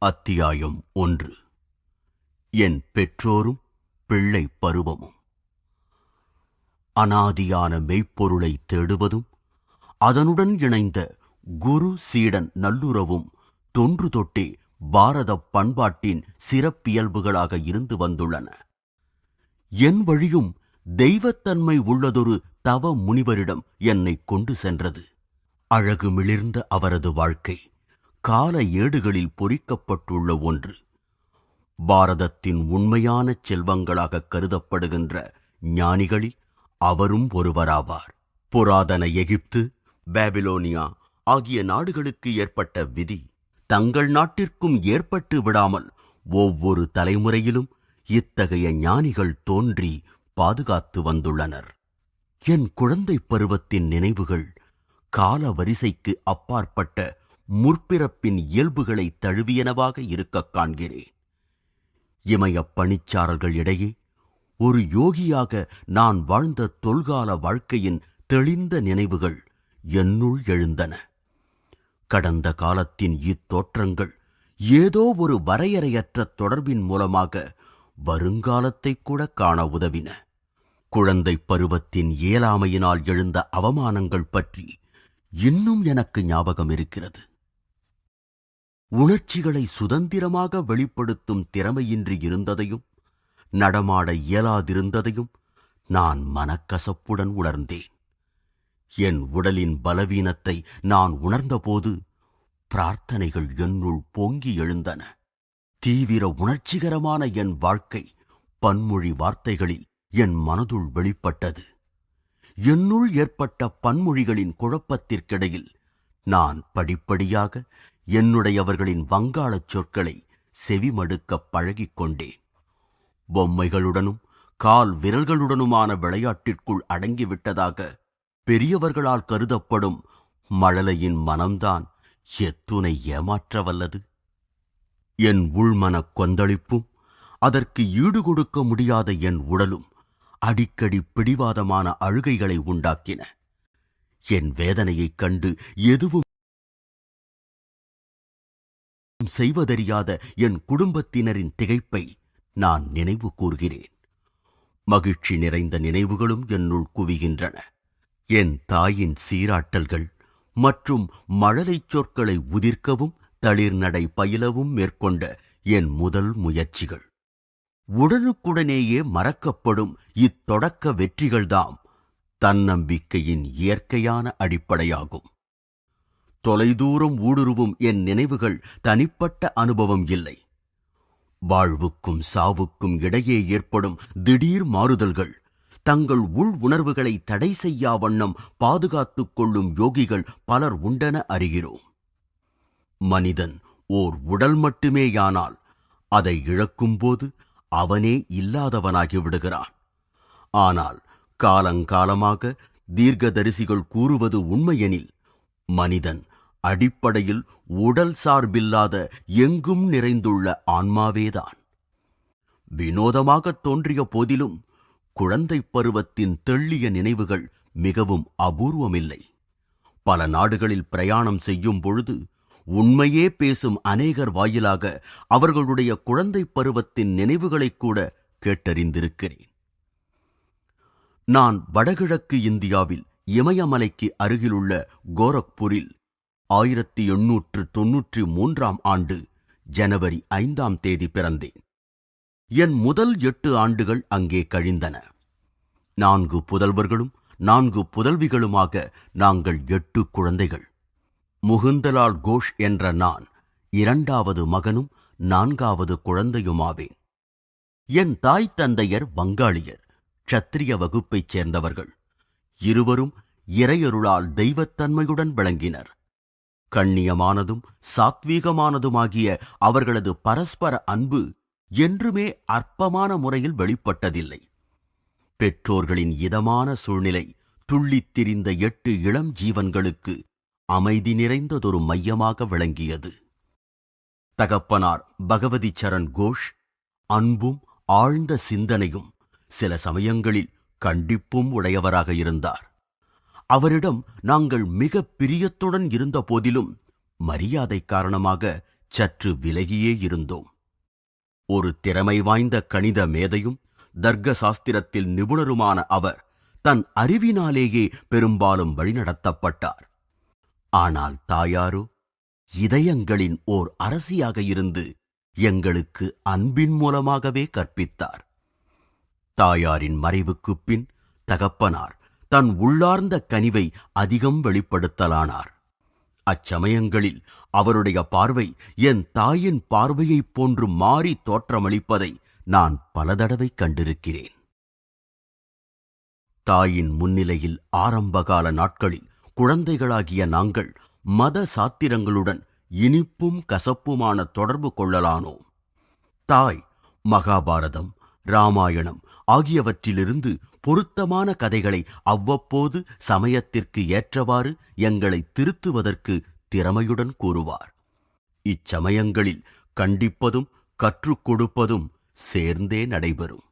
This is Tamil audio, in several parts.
அத்தியாயம் 1. என் பெற்றோரும் பிள்ளை பருவமும். அனாதியான மெய்ப்பொருளை தேடுவதும் அதனுடன் இணைந்த குரு சீடன் நல்லுறவும் தொன்று தொட்டே பாரத பண்பாட்டின் சிறப்பியல்புகளாக இருந்து வந்துள்ளன. என் வழியும் தெய்வத்தன்மை உள்ளதொரு தவ முனிவரிடம் என்னை கொண்டு சென்றது. அழகு மிளிர்ந்த அவரது வாழ்க்கை கால ஏடுகளில் பொறிக்கப்பட்டுள்ள ஒன்று. பாரதத்தின் உண்மையான செல்வங்களாக கருதப்படுகின்ற ஞானிகளில் அவரும் ஒருவராவார். புராதன எகிப்து, பாபிலோனியா ஆகிய நாடுகளுக்கு ஏற்பட்ட விதி தங்கள் நாட்டிற்கும் ஏற்பட்டு விடாமல் ஒவ்வொரு தலைமுறையிலும் இத்தகைய ஞானிகள் தோன்றி பாதுகாத்து வந்துள்ளனர். என் குழந்தை பருவத்தின் நினைவுகள் கால வரிசைக்கு அப்பாற்பட்ட முற்பிறப்பின் இயல்புகளை தழுவியனவாக இருக்கக் காண்கிறேன். இமயப் பனிச்சாரல்கள் இடையே ஒரு யோகியாக நான் வாழ்ந்த தொல்கால வாழ்க்கையின் தெளிந்த நினைவுகள் என்னுள் எழுந்தன. கடந்த காலத்தின் இத்தோற்றங்கள் ஏதோ ஒரு வரையறையற்ற தொடர்பின் மூலமாக வருங்காலத்தை கூட காண உதவின. குழந்தை பருவத்தின் இயலாமையினால் எழுந்த அவமானங்கள் பற்றி இன்னும் எனக்கு ஞாபகம் இருக்கிறது. உணர்ச்சிகளை சுதந்திரமாக வெளிப்படுத்தும் திறமையின்றி இருந்ததையும் நடமாட இயலாதிருந்ததையும் நான் மனக்கசப்புடன் உணர்ந்தேன். என் உடலின் பலவீனத்தை நான் உணர்ந்தபோது பிரார்த்தனைகள் என்னுள் பொங்கி எழுந்தன. தீவிர உணர்ச்சிகரமான என் வாழ்க்கை பன்மொழி வார்த்தைகளில் என் மனதுள் வெளிப்பட்டது. என்னுள் ஏற்பட்ட பன்மொழிகளின் குழப்பத்திற்கிடையில் நான் படிப்படியாக என்னுடையவர்களின் வங்காளச் சொற்களை செவிமடுக்கப் பழகிக்கொண்டேன். பொம்மைகளுடனும் கால் விரல்களுடனுமான விளையாட்டிற்குள் அடங்கிவிட்டதாக பெரியவர்களால் கருதப்படும் மழலையின் மனம்தான் எத்துணை ஏமாற்றவல்லது. என் உள்மனக் கொந்தளிப்பும் அதற்கு ஈடுகொடுக்க முடியாத என் உடலும் அடிக்கடி பிடிவாதமான அழுகைகளை உண்டாக்கின. என் வேதனையைக் கண்டு எதுவும் செய்வதறியாத என் குடும்பத்தினரின் திகைப்பை நான் நினைவு கூர்கிறேன். மகிழ்ச்சி நிறைந்த நினைவுகளும் என்னுள் குவிகின்றன. என் தாயின் சீராட்டல்கள் மற்றும் மழலைச் சொற்களை உதிர்க்கவும் தளிர்நடை பயிலவும் மேற்கொண்ட என் முதல் முயற்சிகள். உடனுக்குடனேயே மறக்கப்படும் இத்தொடக்க வெற்றிகள்தாம் தன்னம்பிக்கையின் இயற்கையான அடிப்படையாகும். தொலைதூரம் ஊடுருவும் என் நினைவுகள் தனிப்பட்ட அனுபவம் இல்லை. வாழ்வுக்கும் சாவுக்கும் இடையே ஏற்படும் திடீர் மாறுதல்கள் தங்கள் உள் உணர்வுகளை தடை செய்யா வண்ணம் பாதுகாத்துக் கொள்ளும் யோகிகள் பலர் உண்டென அறிகிறோம். மனிதன் ஓர் உடல் மட்டுமேயானால் அதை இழக்கும்போது அவனே இல்லாதவனாகி விடுகிறான். ஆனால் காலங்காலமாக தீர்க்கதரிசிகள் கூறுவது உண்மையெனில் மனிதன் அடிப்படையில் உடல் சார்பில்லாத எங்கும் நிறைந்துள்ள ஆன்மாவேதான். வினோதமாக தோன்றிய போதிலும் குழந்தை பருவத்தின் தெள்ளிய நினைவுகள் மிகவும் அபூர்வமில்லை. பல நாடுகளில் பிரயாணம் செய்யும் பொழுது உண்மையே பேசும் அநேகர் வாயிலாக அவர்களுடைய குழந்தை பருவத்தின் நினைவுகளைக் கூட கேட்டறிந்திருக்கிறேன். நான் வடகிழக்கு இந்தியாவில் இமயமலைக்கு அருகிலுள்ள கோரக்பூரில் 1893 ஆண்டு ஜனவரி 5 பிறந்தேன். என் முதல் 8 ஆண்டுகள் அங்கே கழிந்தன. 4 புதல்வர்களும் 4 புதல்விகளுமாக நாங்கள் 8 குழந்தைகள். முகுந்தலால் கோஷ் என்ற நான் 2வது மகனும் 4வது குழந்தையுமாவேன். என் தாய் தந்தையர் வங்காளியர், க்ஷத்திரிய வகுப்பைச் சேர்ந்தவர்கள். இருவரும் இறையருளால் தெய்வத்தன்மையுடன் விளங்கினர். கண்ணியமானதும் சாத்வீகமானதுமாகிய அவர்களது பரஸ்பர அன்பு என்றுமே அற்பமான முறையில் வெளிப்பட்டதில்லை. பெற்றோர்களின் இதமான சூழ்நிலை துள்ளித் திரிந்த 8 இளம் ஜீவன்களுக்கு அமைதி நிறைந்ததொரு மையமாக விளங்கியது. தகப்பனார் பகவதி சரண் கோஷ் அன்பும் ஆழ்ந்த சிந்தனையும் சில சமயங்களில் கண்டிப்பும் உடையவராக இருந்தார். அவரிடம் நாங்கள் மிக பிரியத்துடன் இருந்த போதிலும் மரியாதை காரணமாக சற்று விலகியே இருந்தோம். ஒரு திறமை வாய்ந்த கணித மேதையும் தர்க்க சாஸ்திரத்தில் நிபுணருமான அவர் தன் அறிவினாலேயே பெரும்பாலும் வழிநடத்தப்பட்டார். ஆனால் தாயாரோ இதயங்களின் ஓர் அரசியாக இருந்து எங்களுக்கு அன்பின் மூலமாகவே கற்பித்தார். தாயாரின் மறைவுக்குப் பின் தகப்பனார் தன் உள்ளார்ந்த கனிவை அதிகம் வெளிப்படுத்தலானார். அச்சமயங்களில் அவருடைய பார்வை என் தாயின் பார்வையைப் போன்று மாறி தோற்றமளிப்பதை நான் பல தடவை கண்டிருக்கிறேன். தாயின் முன்னிலையில் ஆரம்பகால நாட்களில் குழந்தைகளாகிய நாங்கள் மத சாத்திரங்களுடன் இனிப்பும் கசப்புமான தொடர்பு கொள்ளலானோம். தாய் மகாபாரதம், ராமாயணம் ஆகியவற்றிலிருந்து பொருத்தமான கதைகளை அவ்வப்போது சமயத்திற்கு ஏற்றவாறு எங்களை திருத்துவதற்கு திறமையுடன் கூறுவார். இச்சமயங்களில் கண்டிப்பதும் கற்றுக் கொடுப்பதும் சேர்ந்தே நடைபெறும்.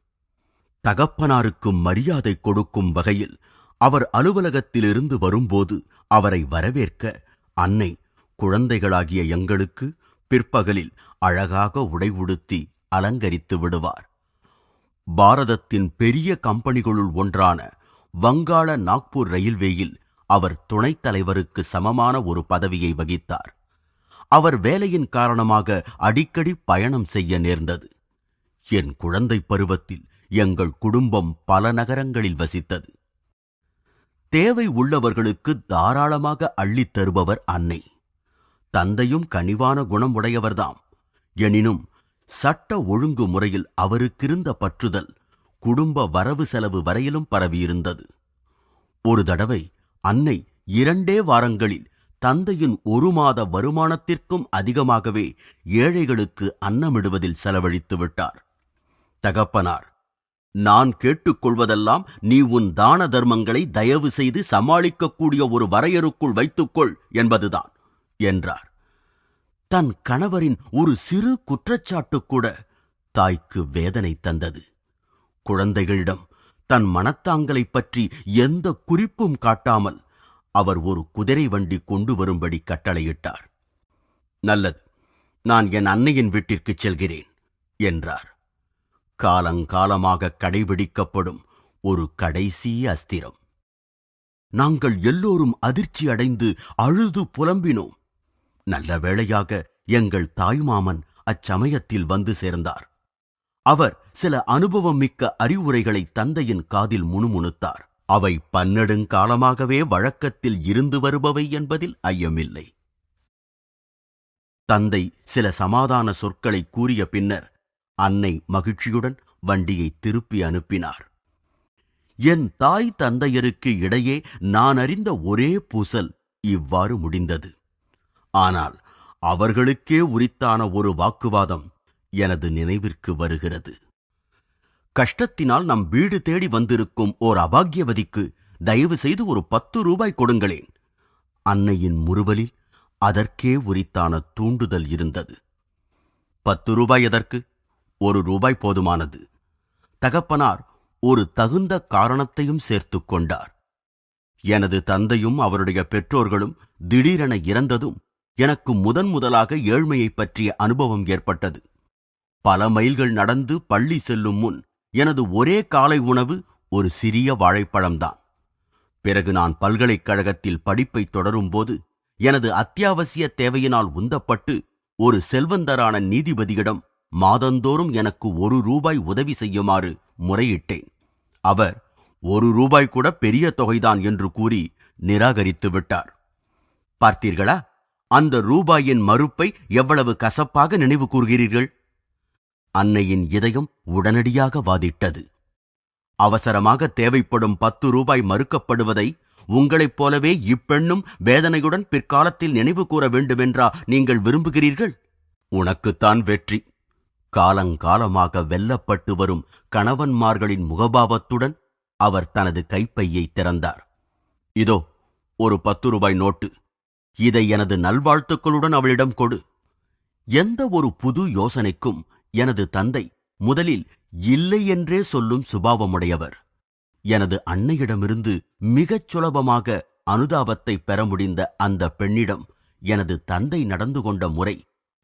தகப்பனாருக்கு மரியாதை கொடுக்கும் வகையில் அவர் அலுவலகத்திலிருந்து வரும்போது அவரை வரவேற்க அன்னை குழந்தைகளாகிய எங்களுக்கு பிற்பகலில் அழகாக உடை உடுத்தி அலங்கரித்து விடுவார். பாரதத்தின் பெரிய கம்பெனிகளுள் ஒன்றான வங்காள நாக்பூர் ரயில்வேயில் அவர் துணைத் தலைவருக்கு சமமான ஒரு பதவியை வகித்தார். அவர் வேலையின் காரணமாக அடிக்கடி பயணம் செய்ய நேர்ந்தது. என் குழந்தை பருவத்தில் எங்கள் குடும்பம் பல நகரங்களில் வசித்தது. தேவை உள்ளவர்களுக்கு தாராளமாக அள்ளித் தருபவர் அன்னை. தந்தையும் கனிவான குணம் உடையவர்தாம். எனினும் சட்ட ஒழுங்கு முறையில் அவருக்கிருந்த பற்றுதல் குடும்ப வரவு செலவு வரையிலும் பரவியிருந்தது. ஒரு தடவை அன்னை 2 வாரங்களில் தந்தையின் 1 மாத வருமானத்திற்கும் அதிகமாகவே ஏழைகளுக்கு அன்னமிடுவதில் செலவழித்து விட்டார். தகப்பனார், நான் கேட்டுக்கொள்வதெல்லாம் நீ உன் தான தர்மங்களை தயவு செய்து சமாளிக்கக்கூடிய ஒரு வரையறுக்குள் வைத்துக்கொள் என்பதுதான் என்றார். தன் கணவரின் ஒரு சிறு குற்றச்சாட்டு கூட தாய்க்கு வேதனை தந்தது. குழந்தைகளிடம் தன் மனத்தாங்கலை பற்றி எந்த குறிப்பும் காட்டாமல் அவர் ஒரு குதிரை வண்டி கொண்டு வரும்படி கட்டளையிட்டார். நல்லது, நான் என் அன்னையின் வீட்டிற்கு செல்கிறேன் என்றார். காலங்காலமாக கடைபிடிக்கப்படும் ஒரு கடைசி அஸ்திரம். நாங்கள் எல்லோரும் அதிர்ச்சி அடைந்து அழுது புலம்பினோம். நல்ல வேளையாக எங்கள் தாய்மாமன் அச்சமயத்தில் வந்து சேர்ந்தார். அவர் சில அனுபவம் மிக்க அறிவுரைகளை தந்தையின் காதில் முணுமுணுத்தார். அவை பன்னெடுங்காலமாகவே வழக்கத்தில் இருந்து வருபவை என்பதில் ஐயமில்லை. தந்தை சில சமாதான சொற்களை கூறிய பின்னர் அன்னை மகிழ்ச்சியுடன் வண்டியை திருப்பி அனுப்பினார். என் தாய் தந்தையருக்கு இடையே நான் அறிந்த ஒரே பூசல் இவ்வாறு முடிந்தது. ஆனால் அவர்களுக்கே உரித்தான ஒரு வாக்குவாதம் எனது நினைவிற்கு வருகிறது. கஷ்டத்தினால் நம் வீடு தேடி வந்திருக்கும் ஓர் அபாக்கியவதிக்கு தயவு செய்து ஒரு 10 ரூபாய் கொடுங்களேன். அன்னையின் முறுவலில் அதற்கே உரித்தான தூண்டுதல் இருந்தது. 10 ரூபாய் எதற்கு? 1 ரூபாய் போதுமானது. தகப்பனார் ஒரு தகுந்த காரணத்தையும் சேர்த்துக் கொண்டார். எனது தந்தையும் அவருடைய பெற்றோர்களும் திடீரென இறந்ததும் எனக்கு முதலாக ஏழ்மையைப் பற்றிய அனுபவம் ஏற்பட்டது. பல மைல்கள் நடந்து பள்ளி செல்லும் முன் எனது ஒரே காலை உணவு ஒரு சிறிய வாழைப்பழம்தான். பிறகு நான் பல்கலைக்கழகத்தில் படிப்பை தொடரும்போது எனது அத்தியாவசிய தேவையினால் உந்தப்பட்டு ஒரு செல்வந்தரான நீதிபதியிடம் மாதந்தோறும் எனக்கு 1 ரூபாய் உதவி செய்யுமாறு முறையிட்டேன். அவர் 1 ரூபாய் கூட பெரிய தொகைதான் என்று கூறி நிராகரித்து விட்டார். பார்த்தீர்களா, அந்த ரூபாயின் மறுப்பை எவ்வளவு கசப்பாக நினைவு கூர்கிறீர்கள்? அன்னையின் இதயம் உடனடியாக வாதிட்டது. அவசரமாக தேவைப்படும் 10 ரூபாய் மறுக்கப்படுவதை உங்களைப் போலவே இப்பெண்ணும் வேதனையுடன் பிற்காலத்தில் நினைவு கூற வேண்டுமென்றா நீங்கள் விரும்புகிறீர்கள்? உனக்குத்தான் வெற்றி. காலங்காலமாக வெல்லப்பட்டு வரும் கணவன்மார்களின் முகபாவத்துடன் அவர் தனது கைப்பையை திறந்தார். இதோ ஒரு 10 ரூபாய் நோட்டு. இதை எனது நல்வாழ்த்துக்களுடன் அவளிடம் கொடு. எந்த ஒரு புது யோசனைக்கும் எனது தந்தை முதலில் இல்லை என்றே சொல்லும் சுபாவமுடையவர். எனது அன்னையிடமிருந்து மிகச் சுலபமாக அனுதாபத்தை பெற முடிந்த அந்த பெண்ணிடம் எனது தந்தை நடந்து கொண்ட முறை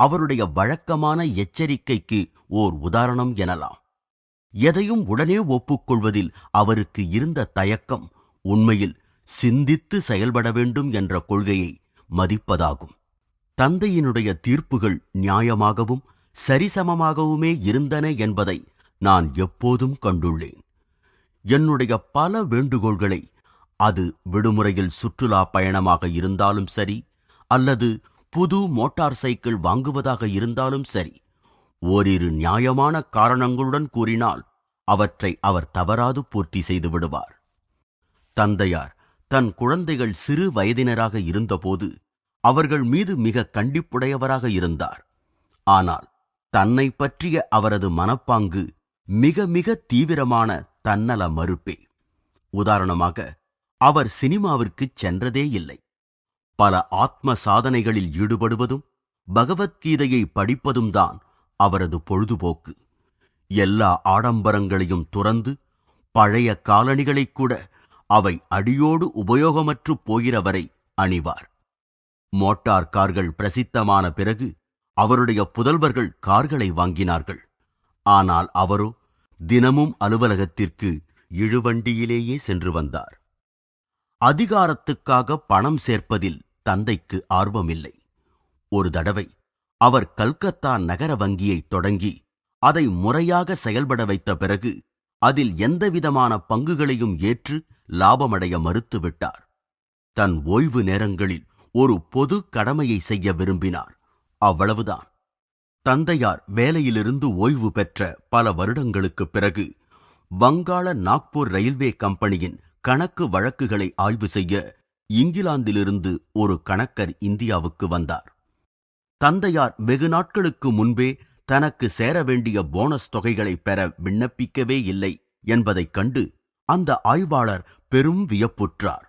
அவருடைய வழக்கமான எச்சரிக்கைக்கு ஓர் உதாரணம் எனலாம். எதையும் உடனே ஒப்புக்கொள்வதில் அவருக்கு இருந்த தயக்கம் உண்மையில் சிந்தித்து செயல்பட வேண்டும் என்ற கொள்கையை மதிப்பதாகும். தந்தையினுடைய தீர்ப்புகள் நியாயமாகவும் சரிசமமாகவுமே இருந்தன என்பதை நான் எப்போதும் கண்டுள்ளேன். என்னுடைய பல வேண்டுகோள்களை, அது விடுமுறையில் சுற்றுலா பயணமாக இருந்தாலும் சரி, அல்லது புது மோட்டார் சைக்கிள் வாங்குவதாக இருந்தாலும் சரி, ஓரிரு நியாயமான காரணங்களுடன் கூறினால் அவற்றை அவர் தவறாது பூர்த்தி செய்து விடுவார். தந்தையார் தன் குழந்தைகள் சிறு வயதினராக இருந்தபோது அவர்கள் மீது மிக கண்டிப்புடையவராக இருந்தார். ஆனால் தன்னை பற்றிய அவரது மனப்பாங்கு மிக மிக தீவிரமான தன்னல மறுப்பே. உதாரணமாக, அவர் சினிமாவிற்கு சென்றதே இல்லை. பல ஆத்ம சாதனைகளில் ஈடுபடுவதும் பகவத்கீதையை படிப்பதும் தான் அவரது பொழுதுபோக்கு. எல்லா ஆடம்பரங்களையும் துறந்து பழைய காலணிகளை கூட அவை அடியோடு உபயோகமற்று போகிறவரை அணிவார். மோட்டார் கார்கள் பிரசித்தமான பிறகு அவருடைய புதல்வர்கள் கார்களை வாங்கினார்கள். ஆனால் அவரோ தினமும் அலுவலகத்திற்கு இழுவண்டியிலேயே சென்று வந்தார். அதிகாரத்துக்காக பணம் சேர்ப்பதில் தந்தைக்கு ஆர்வமில்லை. ஒரு தடவை அவர் கல்கத்தா நகர வங்கியை தொடங்கி அதை முறையாக செயல்பட வைத்த பிறகு அதில் எந்தவிதமான பங்குகளையும் ஏற்று லாபமடைய மறுத்துவிட்டார். தன் ஓய்வு நேரங்களில் ஒரு பொது கடமையை செய்ய விரும்பினார். அவ்வளவுதான். தந்தையார் வேலையிலிருந்து ஓய்வு பெற்ற பல வருடங்களுக்குப் பிறகு வங்காள நாக்பூர் ரயில்வே கம்பெனியின் கணக்கு வழக்குகளை ஆய்வு செய்ய இங்கிலாந்திலிருந்து ஒரு கணக்கர் இந்தியாவுக்கு வந்தார். தந்தையார் வெகு நாட்களுக்கு முன்பே தனக்கு சேர வேண்டிய போனஸ் தொகைகளை பெற விண்ணப்பிக்கவே இல்லை என்பதைக் கண்டு அந்த ஆய்வாளர் பெரும் வியப்புற்றார்.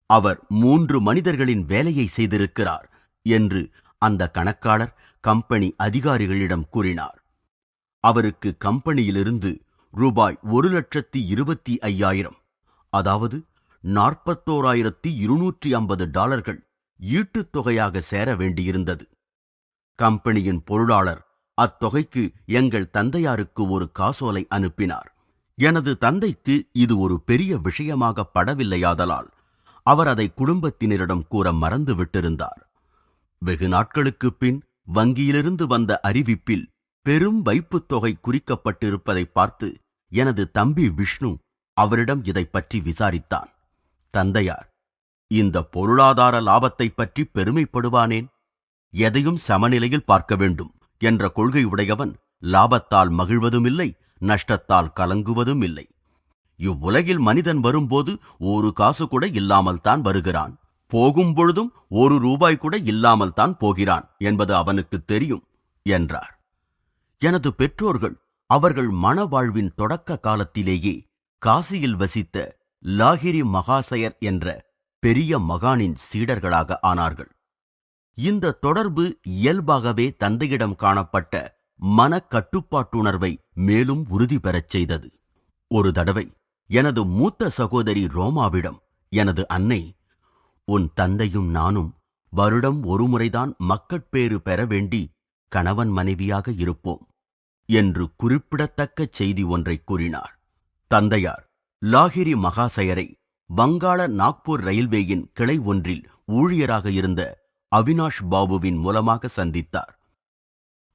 அவர் 3 மனிதர்களின் வேலையை செய்திருக்கிறார் என்று அந்த கணக்காளர் கம்பெனி அதிகாரிகளிடம் கூறினார். அவருக்கு கம்பெனியிலிருந்து ரூபாய் 1,25,000, அதாவது $41,250 ஈட்டுத் தொகையாக சேர வேண்டியிருந்தது. கம்பெனியின் பொருளாளர் அத்தொகைக்கு எங்கள் தந்தையாருக்கு ஒரு காசோலை அனுப்பினார். எனது தந்தைக்கு இது ஒரு பெரிய விஷயமாக படவில்லையாதலால் அவர் அதை குடும்பத்தினரிடம் கூற மறந்து விட்டிருந்தார். வெகு நாட்களுக்குப் பின் வங்கியிலிருந்து வந்த அறிவிப்பில் பெரும் வைப்புத் தொகை குறிக்கப்பட்டிருப்பதை பார்த்து எனது தம்பி விஷ்ணு அவரிடம் இதை பற்றி விசாரித்தான். தந்தையார், இந்த பொருளாதார லாபத்தை பற்றி பெருமைப்படுவானேன்? எதையும் சமநிலையில் பார்க்க வேண்டும் என்ற கொள்கை உடையவன் லாபத்தால் மகிழ்வதுமில்லை, நஷ்டத்தால் கலங்குவதும் இல்லை. இவ்வுலகில் மனிதன் வரும்போது ஒரு காசு கூட இல்லாமல் தான் வருகிறான், போகும் பொழுதும் ₹1 கூட இல்லாமல் தான் போகிறான் என்பது அவனுக்கு தெரியும் என்றார். எனது பெற்றோர்கள் அவர்கள் மணவாழ்வின் தொடக்க காலத்திலேயே காசியில் வசித்த லாகிரி மகாசயர் என்ற பெரிய மகானின் சீடர்களாக ஆனார்கள். இந்த தொடர்பு இயல்பாகவே தந்தையிடம் காணப்பட்ட மனக்கட்டுப்பாட்டுணர்வை மேலும் உறுதி பெறச் செய்தது. ஒரு தடவை எனது மூத்த சகோதரி ரோமாவிடம் எனது அன்னை, உன் தந்தையும் நானும் வருடம் ஒரு முறைதான் மக்கட்பேறு பெற வேண்டி கணவன் மனைவியாக இருப்போம் என்று குறிப்பிடத்தக்க செய்தி ஒன்றை கூறினார். தந்தையார் லாகிரி மகாசயரை வங்காள நாக்பூர் ரயில்வேயின் கிளை ஒன்றில் ஊழியராக இருந்த அவினாஷ் பாபுவின் மூலமாக சந்தித்தார்.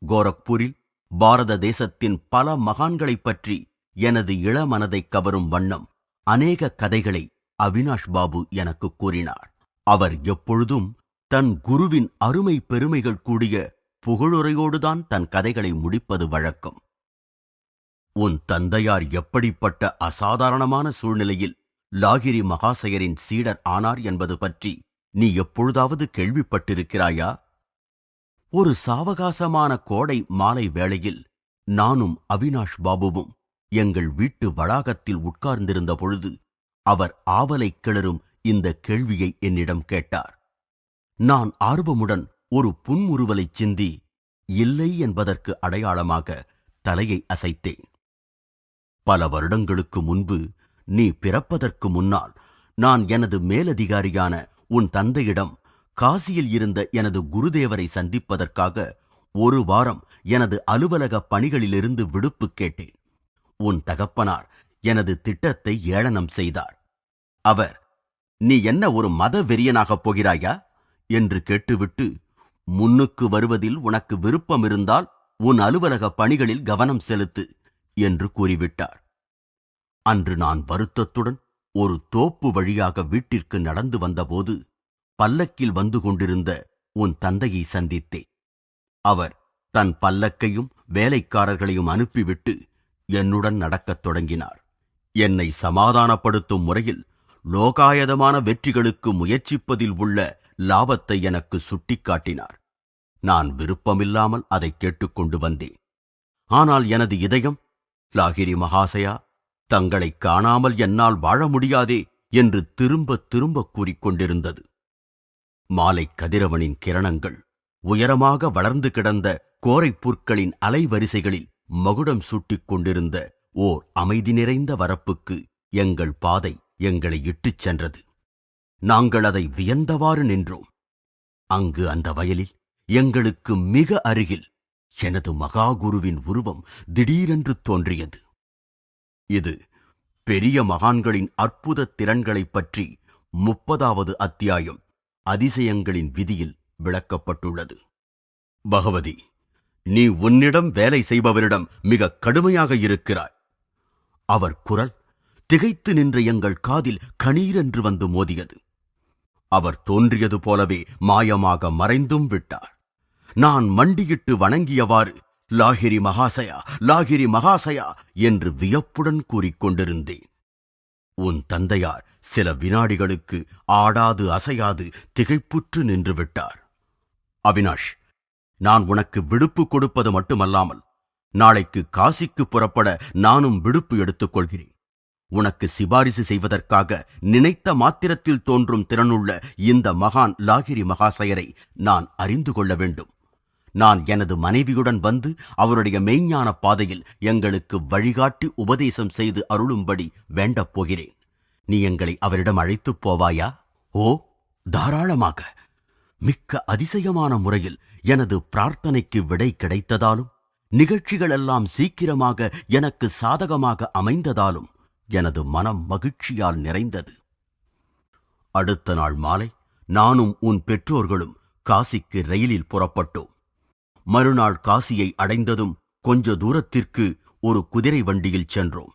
கோரக்பூரில் பாரத தேசத்தின் பல மகான்களைப் பற்றி எனது இளமனதை கவரும் வண்ணம் அநேக கதைகளை அவினாஷ் பாபு எனக்கு கூறினார். அவர் எப்பொழுதும் தன் குருவின் அருமை பெருமைகள் கூடிய புகழுரையோடுதான் தன் கதைகளை முடிப்பது வழக்கம். உன் தந்தையார் எப்படிப்பட்ட அசாதாரணமான சூழ்நிலையில் லாகிரி மகாசயரின் சீடர் ஆனார் என்பது பற்றி நீ எப்பொழுதாவது கேள்விப்பட்டிருக்கிறாயா? ஒரு சாவகாசமான கோடை மாலை வேளையில் நானும் அவினாஷ் பாபுவும் எங்கள் வீட்டு வளாகத்தில் உட்கார்ந்திருந்த பொழுது அவர் ஆவலை கிளறும் இந்த கேள்வியை என்னிடம் கேட்டார். நான் ஆர்வமுடன் ஒரு புன்முறுவலைச் சிந்தி இல்லை என்பதற்கு அடையாளமாக தலையை அசைத்தேன். பல வருடங்களுக்கு முன்பு நீ பிறப்பதற்கு முன்னால் நான் எனது மேலதிகாரியான உன் தந்தையிடம் காசியில் இருந்த எனது குருதேவரை சந்திப்பதற்காக ஒரு வாரம் எனது அலுவலக பணிகளிலிருந்து விடுப்பு கேட்டேன். உன் தகப்பனார் எனது திட்டத்தை ஏளனம் செய்தார். அவர், நீ என்ன ஒரு மத வெறியனாகப் போகிறாயா என்று கேட்டுவிட்டு, முன்னுக்கு வருவதில் உனக்கு விருப்பம் இருந்தால் உன் அலுவலக பணிகளில் கவனம் செலுத்து என்று கூறிவிட்டார். அன்று நான் வருத்தத்துடன் ஒரு தோப்பு வழியாக வீட்டிற்கு நடந்து வந்தபோது பல்லக்கில் வந்து கொண்டிருந்த உன் தந்தையை சந்தித்தேன். அவர் தன் பல்லக்கையும் வேலைக்காரர்களையும் அனுப்பிவிட்டு என்னுடன் நடக்கத் தொடங்கினார். என்னை சமாதானப்படுத்தும் முறையில் லோகாயதமான வெற்றிகளுக்கு முயற்சிப்பதில் உள்ள லாபத்தை எனக்கு சுட்டிக்காட்டினார். நான் விருப்பமில்லாமல் அதை கேட்டுக்கொண்டு வந்தேன். ஆனால் எனது இதயம், லாகிரி மகாசயா, தங்களை காணாமல் என்னால் வாழ முடியாதே என்று திரும்ப திரும்ப கூறிக்கொண்டிருந்தது. மாலை கதிரவனின் கிரணங்கள் உயரமாக வளர்ந்து கிடந்த கோரைப் புற்களின் அலைவரிசைகளில் மகுடம் சூட்டிக் கொண்டிருந்த ஓர் அமைதி நிறைந்த வரப்புக்கு எங்கள் பாதை எங்களை இட்டுச் சென்றது. நாங்கள் அதை வியந்தவாறு நின்றோம். அங்கு அந்த வயலில் எங்களுக்கு மிக அருகில் எனது மகாகுருவின் உருவம் திடீரென்று தோன்றியது. இது பெரிய மகான்களின் அற்புத திறன்களைப் பற்றி 30வது அத்தியாயம் அதிசயங்களின் விதியில் விளக்கப்பட்டுள்ளது. பகவதி, நீ உன்னிடம் வேலை செய்பவரிடம் மிக கடுமையாக இருக்கிறாய். அவர் குரல் திகைத்து நின்ற எங்கள் காதில் கணீரென்று வந்து மோதியது. அவர் தோன்றியது போலவே மாயமாக மறைந்தும் விட்டார். நான் மண்டியிட்டு வணங்கியவாறு, லாகிரி மகாசயா, லாகிரி மகாசயா என்று வியப்புடன் கூறிக்கொண்டிருந்தேன். உன் தந்தையார் சில வினாடிகளுக்கு ஆடாது அசையாது திகைப்புற்று நின்று விட்டார். அவினாஷ், நான் உனக்கு விடுப்பு கொடுப்பது மட்டுமல்லாமல் நாளைக்கு காசிக்கு புறப்பட நானும் விடுப்பு எடுத்துக் கொள்கிறேன். உனக்கு சிபாரிசு செய்வதற்காக நினைத்த மாத்திரத்தில் தோன்றும் திறனுள்ள இந்த மகான் லாகிரி மகாசயரை நான் அறிந்து கொள்ள வேண்டும். நான் எனது மனைவியுடன் வந்து அவருடைய மெய்ஞான பாதையில் எங்களுக்கு வழிகாட்டி உபதேசம் செய்து அருளும்படி வேண்டப் போகிறேன். நீ எங்களை அவரிடம் அழைத்துப் போவாயா? ஓ, தாராளமாக. மிக்க அதிசயமான முறையில் எனது பிரார்த்தனைக்கு விடை கிடைத்ததாலும், நிகழ்ச்சிகளெல்லாம் சீக்கிரமாக எனக்கு சாதகமாக அமைந்ததாலும் எனது மனம் மகிழ்ச்சியால் நிறைந்தது. அடுத்த நாள் மாலை நானும் உன் பெற்றோர்களும் காசிக்கு ரயிலில் புறப்பட்டோம். மறுநாள் காசியை அடைந்ததும் கொஞ்ச தூரத்திற்கு ஒரு குதிரை வண்டியில் சென்றோம்.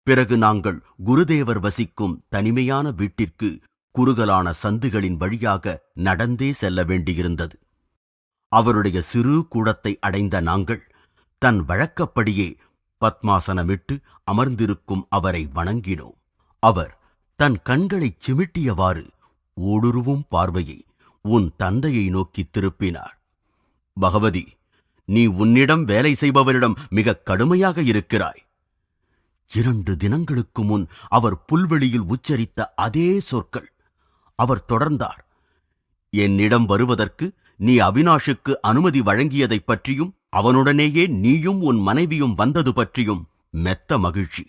பிறகு நாங்கள் குருதேவர் வசிக்கும் தனிமையான வீட்டிற்கு குறுகலான சந்துகளின் வழியாக நடந்தே செல்ல வேண்டியிருந்தது. அவருடைய சிறு கூடத்தை அடைந்த நாங்கள் தன் வழக்கப்படியே பத்மாசனமிட்டு அமர்ந்திருக்கும் அவரை வணங்கினோம். அவர் தன் கண்களைச் சிமிட்டியவாறு ஊடுருவும் பார்வையை உன் தந்தையை நோக்கி திருப்பினார். பகவதி, நீ உன்னிடம் வேலை செய்பவரிடம் மிக கடுமையாக இருக்கிறாய். 2 தினங்களுக்கு முன் அவர் புல்வெளியில் உச்சரித்த அதே சொற்கள். அவர் தொடர்ந்தார். என்னிடம் வருவதற்கு நீ அவினாஷுக்கு அனுமதி வழங்கியதைப் பற்றியும் அவனுடனேயே நீயும் உன் மனைவியும் வந்தது பற்றியும் மெத்த மகிழ்ச்சி.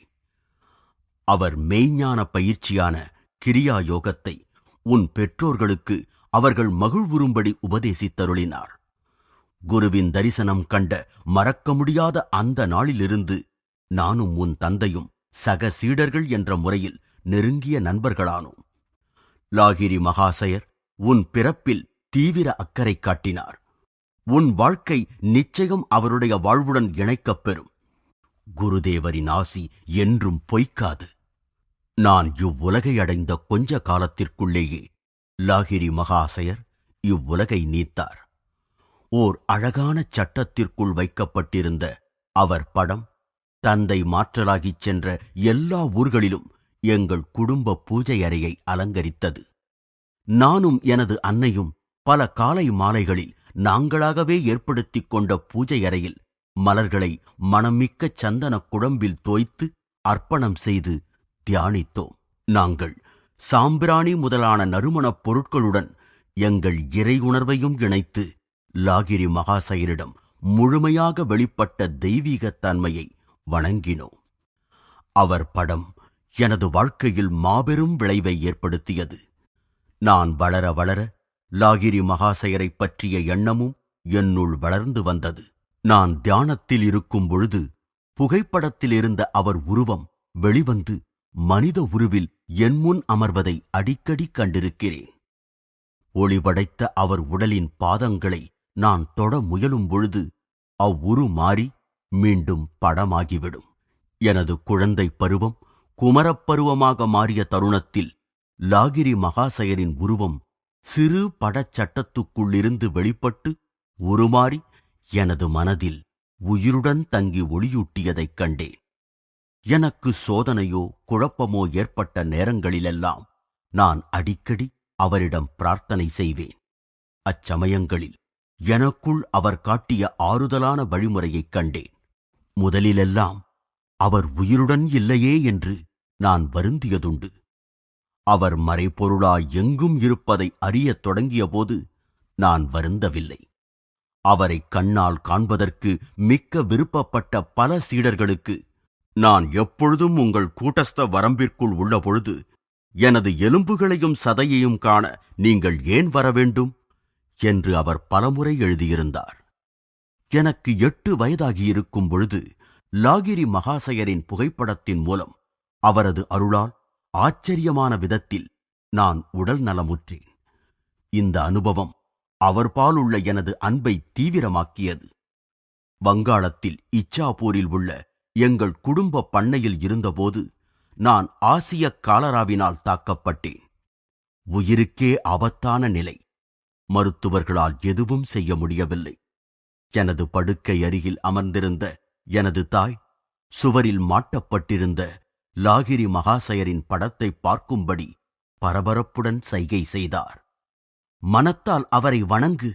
அவர் மெய்ஞான பயிற்சியான கிரியா யோகத்தை உன் பெற்றோர்களுக்கு அவர்கள் மகிழ்வுறும்படி உபதேசித்தருளினார். குருவின் தரிசனம் கண்ட மறக்க முடியாத அந்த நாளிலிருந்து நானும் உன் தந்தையும் சக சீடர்கள் என்ற முறையில் நெருங்கிய நண்பர்களானோம். லாகிரி மகாசயர் உன் பிறப்பில் தீவிர அக்கறை காட்டினார். உன் வாழ்க்கை நிச்சயம் அவருடைய வாழ்வுடன் இணைக்கப் பெறும். குருதேவரின் ஆசி என்றும் பொய்க்காது. நான் இவ்வுலகை அடைந்த கொஞ்ச காலத்திற்குள்ளேயே லாகிரி மகாசயர் இவ்வுலகை நீத்தார். ஓர் அழகான சட்டத்திற்குள் வைக்கப்பட்டிருந்த அவர் படம் தந்தை மாற்றலாகிச் சென்ற எல்லா ஊர்களிலும் எங்கள் குடும்ப பூஜை அறையை அலங்கரித்தது. நானும் எனது அன்னையும் பல காலை மாலைகளில் நாங்களாகவே ஏற்படுத்திக் கொண்ட பூஜை அறையில் மலர்களை மணமிக்க சந்தன குழம்பில் தோய்த்து அர்ப்பணம் செய்து தியானித்தோம். நாங்கள் சாம்பிராணி முதலான நறுமணப் பொருட்களுடன் எங்கள் இறை உணர்வையும் இணைத்து லாகிரி மகாசயரிடம் முழுமையாக வெளிப்பட்ட தெய்வீகத் தன்மையை வணங்கினோம். அவர் படம் எனது வாழ்க்கையில் மாபெரும் விளைவை ஏற்படுத்தியது. நான் வளர வளர லாகிரி மகாசயரைப் பற்றிய எண்ணமும் என்னுள் வளர்ந்து வந்தது. நான் தியானத்தில் இருக்கும் பொழுது புகைப்படத்தில் இருந்த அவர் உருவம் வெளிவந்து மனித உருவில் என் முன் அமர்வதை அடிக்கடி கண்டிருக்கிறேன். ஒளிபடைத்த அவர் உடலின் பாதங்களை நான் தொட முயலும் பொழுது அவ்வுரு மாறி மீண்டும் படமாகிவிடும். எனது குழந்தை பருவம் குமரப்பருவமாக மாறிய தருணத்தில் லாகிரி மகாசயரின் உருவம் சிறு படச்சட்டத்துக்குள்ளிருந்து வெளிப்பட்டு உருமாறி எனது மனதில் உயிருடன் தங்கி ஒளியூட்டியதைக் கண்டேன். எனக்கு சோதனையோ குழப்பமோ ஏற்பட்ட நேரங்களிலெல்லாம் நான் அடிக்கடி அவரிடம் பிரார்த்தனை செய்வேன். அச்சமயங்களில் எனக்குள் அவர் காட்டிய ஆறுதலான வழிமுறையைக் கண்டேன். முதலிலெல்லாம் அவர் உயிருடன் இல்லையே என்று நான் வருந்தியதுண்டு. அவர் மறைபொருளாய் எங்கும் இருப்பதை அறியத் தொடங்கியபோது நான் வருந்தவில்லை. அவரை கண்ணால் காண்பதற்கு மிக்க விருப்பப்பட்ட பல சீடர்களுக்கு, நான் எப்பொழுதும் உங்கள் கூட்டஸ்த வரம்பிற்குள் உள்ளபொழுது எனது எலும்புகளையும் சதையையும் காண நீங்கள் ஏன் வரவேண்டும் என்று அவர் பலமுறை எழுதியிருந்தார். எனக்கு 8 வயதாகியிருக்கும் பொழுது லாகிரி மகாசயரின் புகைப்படத்தின் மூலம் அவரது அருளால் ஆச்சரியமான விதத்தில் நான் உடல் நலமுற்றேன். இந்த அனுபவம் அவர்பால் உள்ள எனது அன்பை தீவிரமாக்கியது. வங்காளத்தில் இச்சாபூரில் உள்ள எங்கள் குடும்ப பண்ணையில் இருந்தபோது நான் ஆசிய காலராவினால் தாக்கப்பட்டேன். உயிருக்கே ஆபத்தான நிலை. மருத்துவர்களால் எதுவும் செய்ய முடியவில்லை. எனது படுக்கை அருகில் அமர்ந்திருந்த எனது தாய் சுவரில் மாட்டப்பட்டிருந்த லாகிரி மகாசயரின் படத்தை பார்க்கும்படி பரபரப்புடன் சைகை செய்தார். மனத்தால் அவரை வணங்கு.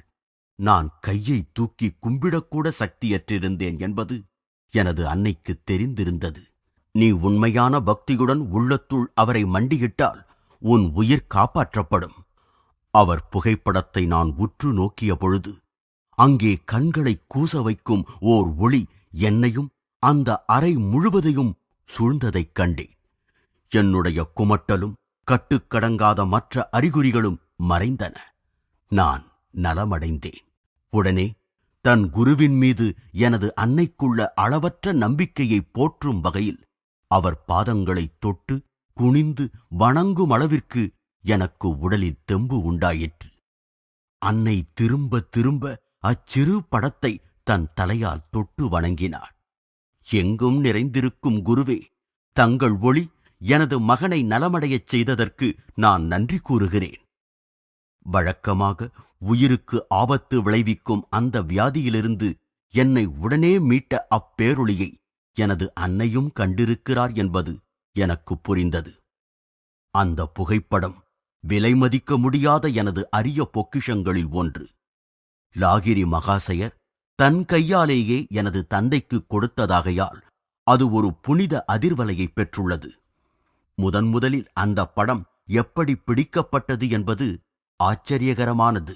நான் கையை தூக்கி கும்பிடக்கூட சக்தியற்றிருந்தேன் என்பது எனது அன்னைக்கு தெரிந்திருந்தது. நீ உண்மையான பக்தியுடன் உள்ளத்துள் அவரை மண்டியிட்டால் உன் உயிர் காப்பாற்றப்படும். அவர் புகைப்படத்தை நான் உற்று நோக்கிய பொழுது அங்கே கண்களை கூச வைக்கும் ஓர் ஒளி என்னையும் அந்த அறை முழுவதையும் சூழ்ந்ததைக் கண்டேன். என்னுடைய குமட்டலும் கட்டுக்கடங்காத மற்ற அறிகுறிகளும் மறைந்தன. நான் நலமடைந்தேன். உடனே தன் குருவின் மீது எனது அன்னைக்குள்ள அளவற்ற நம்பிக்கையை போற்றும் வகையில் அவர் பாதங்களை தொட்டு குனிந்து வணங்கும் அளவிற்கு எனக்கு உடலில் தெம்பு உண்டாயிற்று. அன்னை திரும்ப திரும்ப அச்சிறு படத்தை தன் தலையால் தொட்டு வணங்கினார். எங்கும் நிறைந்திருக்கும் குருவே, தங்கள் ஒளி எனது மகனை நலமடையச் செய்ததற்கு நான் நன்றி கூறுகிறேன். வழக்கமாக உயிருக்கு ஆபத்து விளைவிக்கும் அந்த வியாதியிலிருந்து என்னை உடனே மீட்ட அப்பேரொளியை எனது அன்னையும் கண்டிருக்கிறார் என்பது எனக்கு புரிந்தது. அந்த புகைப்படம் விலை மதிக்க முடியாத எனது அரிய பொக்கிஷங்களில் ஒன்று. லாகிரி மகாசயர் தன் கையாலேயே எனது தந்தைக்கு கொடுத்ததாகையால் அது ஒரு புனித அதிர்வலையை பெற்றுள்ளது. முதலில் அந்த படம் எப்படி பிடிக்கப்பட்டது என்பது ஆச்சரியகரமானது.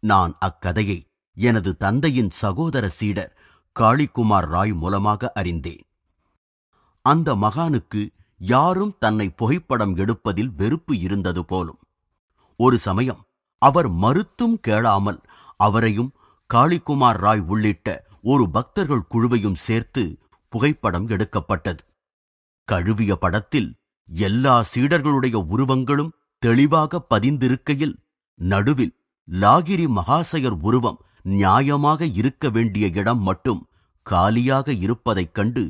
நான் அக்கதையை எனது தந்தையின் சகோதர சீடர் காளிகுமார் ராய் மூலமாக அறிந்தேன். அந்த மகானுக்கு யாரும் தன்னை புகைப்படம் எடுப்பதில் வெறுப்பு இருந்தது போலும். ஒரு சமயம் அவர் மறுத்தும் கேளாமல் அவரையும் காளிகுமார் ராய் உள்ளிட்ட ஒரு பக்தர்கள் குழுவையும் சேர்த்து புகைப்படம் எடுக்கப்பட்டது. கழுவிய படத்தில் எல்லா சீடர்களுடைய உருவங்களும் தெளிவாக பதிந்திருக்கையில் நடுவில் லாகிரி மகாசயர் உருவம் நியாயமாக இருக்க வேண்டிய இடம் மட்டும் காலியாக இருப்பதைக் கண்டு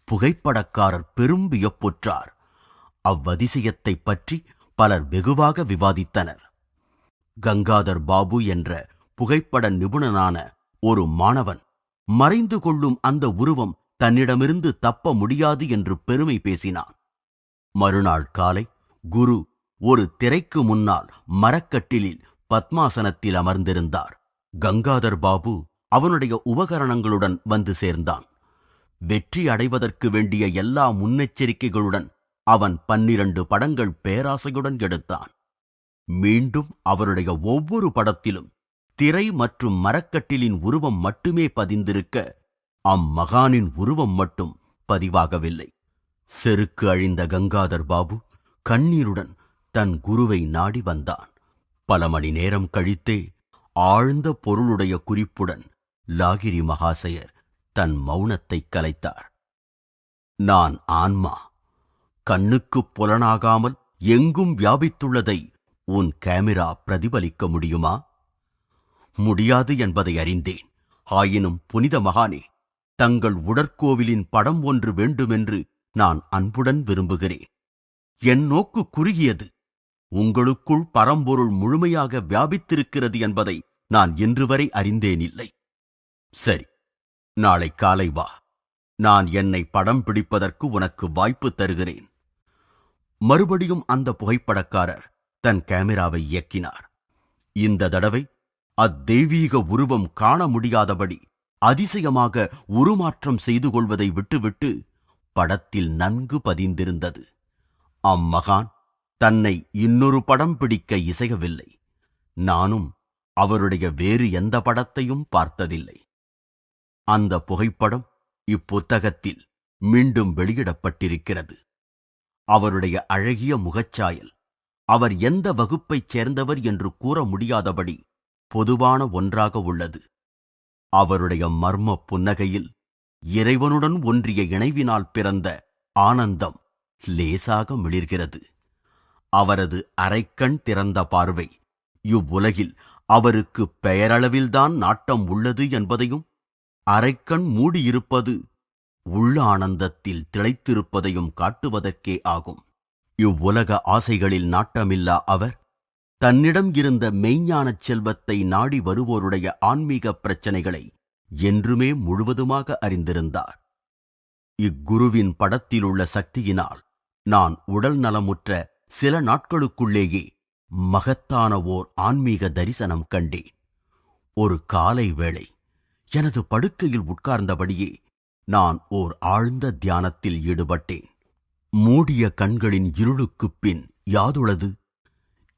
புகைப்படக்காரர் பெரும் வியப்புற்றார். அவ்வதிசயத்தைப் பற்றி பலர் வெகுவாக விவாதித்தனர். கங்காதர் பாபு என்ற புகைப்பட நிபுணனான ஒரு மாணவன் மறைந்து கொள்ளும் அந்த உருவம் தன்னிடமிருந்து தப்ப முடியாது என்று பெருமை பேசினான். மறுநாள் காலை குரு ஒரு திரைக்கு முன்னால் மரக்கட்டிலில் பத்மாசனத்தில் அமர்ந்திருந்தார். கங்காதர் பாபு அவனுடைய உபகரணங்களுடன் வந்து சேர்ந்தான். வெற்றி அடைவதற்கு வேண்டிய எல்லா முன்னெச்சரிக்கைகளுடன் அவன் 12 படங்கள் பேராசையுடன் எடுத்தான். மீண்டும் அவருடைய ஒவ்வொரு படத்திலும் திரை மற்றும் மரக்கட்டிலின் உருவம் மட்டுமே பதிந்திருக்க, அம்மகானின் உருவம் மட்டும் பதிவாகவில்லை. செருக்கு அழிந்த கங்காதர் பாபு கண்ணீருடன் தன் குருவை நாடி வந்தான். பல மணி நேரம் கழித்தே ஆழ்ந்த பொருளுடைய குறிப்புடன் லாகிரி மகாசயர் தன் மௌனத்தைக் கலைத்தார். நான் ஆன்மா, கண்ணுக்குப் புலனாகாமல் எங்கும் வியாபித்துள்ளதை உன் கேமிரா பிரதிபலிக்க முடியுமா? முடியாது என்பதை அறிந்தேன். ஆயினும் புனித மகானே, தங்கள் உடற்கோவிலின் படம் ஒன்று வேண்டுமென்று நான் அன்புடன் விரும்புகிறேன். என் நோக்கு குறுகியது. உங்களுக்குள் பரம்பொருள் முழுமையாக வியாபித்திருக்கிறது என்பதை நான் இன்று வரை அறிந்தேனில்லை. சரி, நாளை காலை வா. நான் என்னை படம் பிடிப்பதற்கு உனக்கு வாய்ப்பு தருகிறேன். மறுபடியும் அந்த புகைப்படக்காரர் தன் கேமராவை இயக்கினார். இந்த தடவை அத்தெய்வீக உருவம் காண முடியாதபடி அதிசயமாக உருமாற்றம் செய்து கொள்வதை விட்டுவிட்டு படத்தில் நன்கு பதிந்திருந்தது. அம்மகான் தன்னை இன்னொரு படம் பிடிக்க இசையவில்லை. நானும் அவருடைய வேறு எந்த படத்தையும் பார்த்ததில்லை. அந்த புகைப்படம் இப்புத்தகத்தில் மீண்டும் வெளியிடப்பட்டிருக்கிறது. அவருடைய அழகிய முகச்சாயல் அவர் எந்த வகுப்பைச் சேர்ந்தவர் என்று கூற முடியாதபடி பொதுவான ஒன்றாக உள்ளது. அவருடைய மர்ம புன்னகையில் இறைவனுடன் ஒன்றிய இணைவினால் பிறந்த ஆனந்தம் லேசாக மிளிர்கிறது. அவரது அரைக்கண் திறந்த பார்வை இவ்வுலகில் அவருக்கு பெயரளவில்தான் நாட்டம் உள்ளது என்பதையும், அரைக்கண் மூடியிருப்பது உள்ள ஆனந்தத்தில் திளைத்திருப்பதையும் காட்டுவதற்கே ஆகும். இவ்வுலக ஆசைகளில் நாட்டமில்லா அவர் தன்னிடம் இருந்த மெய்ஞானச் செல்வத்தை நாடி வருவோருடைய ஆன்மீக பிரச்சனைகளை என்றுமே முழுவதுமாக அறிந்திருந்தார். இக்குருவின் படத்திலுள்ள சக்தியினால் நான் உடல் நலமுற்ற சில நாட்களுக்குள்ளேயே மகத்தான ஓர் ஆன்மீக தரிசனம் கண்டேன். ஒரு காலை வேளை எனது படுக்கையில் உட்கார்ந்தபடியே நான் ஓர் ஆழ்ந்த தியானத்தில் ஈடுபட்டேன். மூடிய கண்களின் இருளுக்குப் பின் யாதுளது?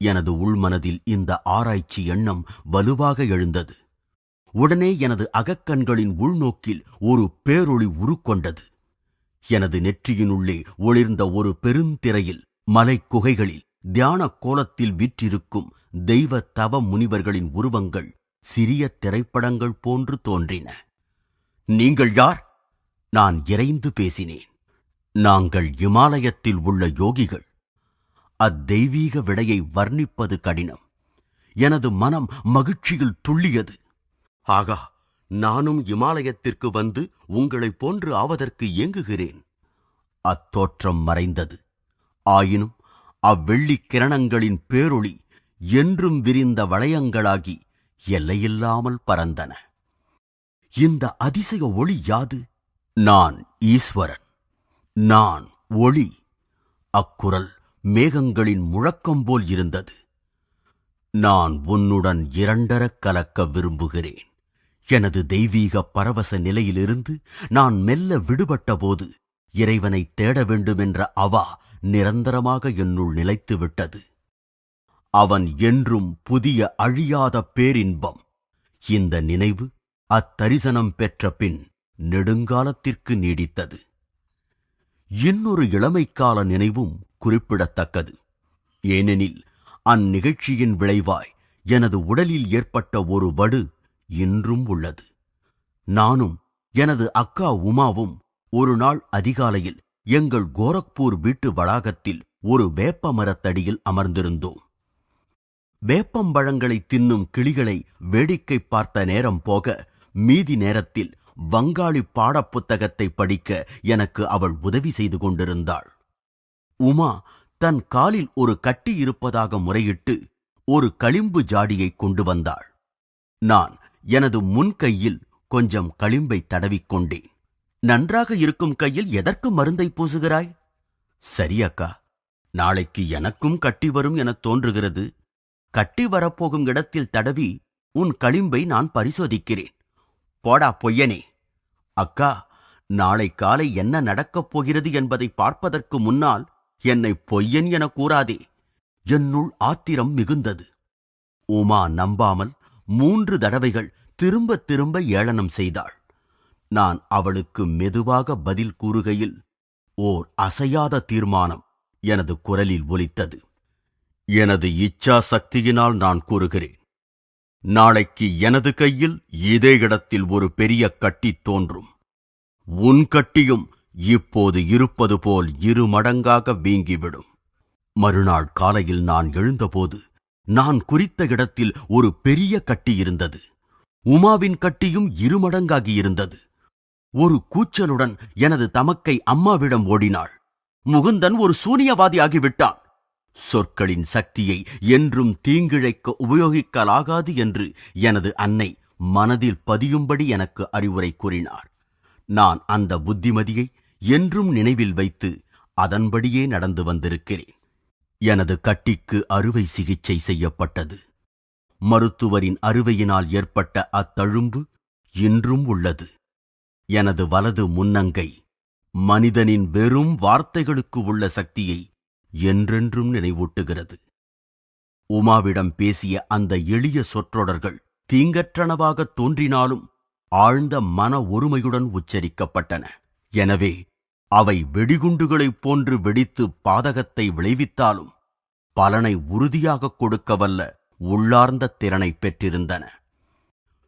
எனது உள்மனதில் இந்த ஆராய்ச்சி எண்ணம் வலுவாக எழுந்தது. உடனே எனது அகக்கண்களின் உள்நோக்கில் ஒரு பேரொளி உருக்கொண்டது. எனது நெற்றியினுள்ளே ஒளிர்ந்த ஒரு பெருந்திரையில் மலைக் குகைகளில் தியான கோலத்தில் விற்றிருக்கும் தெய்வ தவ முனிவர்களின் உருவங்கள் சிறிய திரைப்படங்கள் போன்று தோன்றின. நீங்கள் யார்? நான் இறைந்து பேசினேன். நாங்கள் இமாலயத்தில் உள்ள யோகிகள். அத்தெய்வீக விடையை வர்ணிப்பது கடினம். எனது மனம் மகிழ்ச்சியில் துள்ளியது. ஆகா, நானும் இமாலயத்திற்கு வந்து உங்களைப் போன்று ஆவதற்கு ஏங்குகிறேன். அத்தோற்றம் மறைந்தது. ஆயினும் அவ்வெள்ளிக் கிரணங்களின் பேரொளி என்றும் விரிந்த வளையங்களாகி எல்லையில்லாமல் பறந்தன. இந்த அதிசய ஒளி யாது? நான் ஈஸ்வரன், நான் ஒளி. அக்குரல் மேகங்களின் முழக்கம் போல் இருந்தது. நான் உன்னுடன் இரண்டரக் கலக்க விரும்புகிறேன். எனது தெய்வீக பரவச நிலையிலிருந்து நான் மெல்ல விடுபட்டபோது இறைவனை தேட வேண்டுமென்ற அவா நிரந்தரமாக என்னுள் நிலைத்துவிட்டது. அவன் என்றும் புதிய அழியாத பேரின்பம். இந்த நினைவு அத்தரிசனம் பெற்ற பின் நெடுங்காலத்திற்கு நீடித்தது. இன்னொரு இளமைக்கால நினைவும் குறிப்பிடத்தக்கது. ஏனெனில் அந்நிகழ்ச்சியின் விளைவாய் எனது உடலில் ஏற்பட்ட ஒரு வடு இன்றும் உள்ளது. நானும் எனது அக்கா உமாவும் ஒரு நாள் அதிகாலையில் எங்கள் கோரக்பூர் வீட்டு வளாகத்தில் ஒரு வேப்ப மரத்தடியில் அமர்ந்திருந்தோம். வேப்பம்பழங்களை தின்னும் கிளிகளை வேடிக்கை பார்த்த நேரம் போக மீதி நேரத்தில் வங்காளி பாடப்புத்தகத்தை படிக்க எனக்கு அவள் உதவி செய்து கொண்டிருந்தாள். உமா தன் காலில் ஒரு கட்டி இருப்பதாக முறையிட்டு ஒரு களிம்பு ஜாடியை கொண்டு வந்தாள். நான் எனது முன் கையில் கொஞ்சம் களிம்பை தடவிக்கொண்டேன். நன்றாக இருக்கும் கையில் எதற்கு மருந்தை பூசுகிறாய்? சரி அக்கா, நாளைக்கு எனக்கும் கட்டி வரும் எனத் தோன்றுகிறது. கட்டி வரப்போகும் இடத்தில் தடவி உன் களிம்பை நான் பரிசோதிக்கிறேன். போடா பொய்யனே! அக்கா, நாளை காலை என்ன நடக்கப் போகிறது என்பதை பார்ப்பதற்கு முன்னால் என்னை பொய்யன் என கூறாதே. என்னுள் ஆத்திரம் மிகுந்தது. உமா நம்பாமல் 3 தடவைகள் திரும்ப திரும்ப ஏளனம் செய்தாள். நான் அவளுக்கு மெதுவாக பதில் கூறுகையில் ஓர் அசையாத தீர்மானம் எனது குரலில் ஒலித்தது. எனது இச்சா சக்தியினால் நான் கூறுகிறேன். நாளைக்கு எனது கையில் இதே இடத்தில் ஒரு பெரிய கட்டி தோன்றும். உன் கட்டியும் இப்போது இருப்பது போல் 2 மடங்காக வீங்கிவிடும். மறுநாள் காலையில் நான் எழுந்தபோது நான் குறித்த இடத்தில் ஒரு பெரிய கட்டி இருந்தது. உமாவின் கட்டியும் 2 மடங்காகி இருந்தது. ஒரு கூச்சலுடன் எனது தமக்கை அம்மாவிடம் ஓடினாள். முகுந்தன் ஒரு சூனியவாதி ஆகிவிட்டான். சொற்களின் சக்தியை என்றும் தீங்கிழைக்க உபயோகிக்கலாகாது என்று எனது அன்னை மனதில் பதியும்படி எனக்கு அறிவுரை கூறினார். நான் அந்த புத்திமதியை என்றும் நினைவில் வைத்து அதன்படியே நடந்து வந்திருக்கிறேன். எனது கட்டிக்கு அறுவை சிகிச்சை செய்யப்பட்டது. மருத்துவரின் அறுவையினால் ஏற்பட்ட அத்தழும்பு இன்றும் உள்ளது. எனது வலது முன்னங்கை மனிதனின் வெறும் வார்த்தைகளுக்கு உள்ள சக்தியை என்றென்றும் நினைவூட்டுகிறது. உமாவிடம் பேசிய அந்த எளிய சொற்றொடர்கள் தீங்கற்றனவாக தோன்றினாலும் ஆழ்ந்த மன ஒருமையுடன் உச்சரிக்கப்பட்டன. எனவே அவை வெடிகுண்டுகளைப் போன்று வெடித்து பாதகத்தை விளைவித்தாலும் பலனை உறுதியாக கொடுக்கவல்ல உள்ளார்ந்த திறனை பெற்றிருந்தன.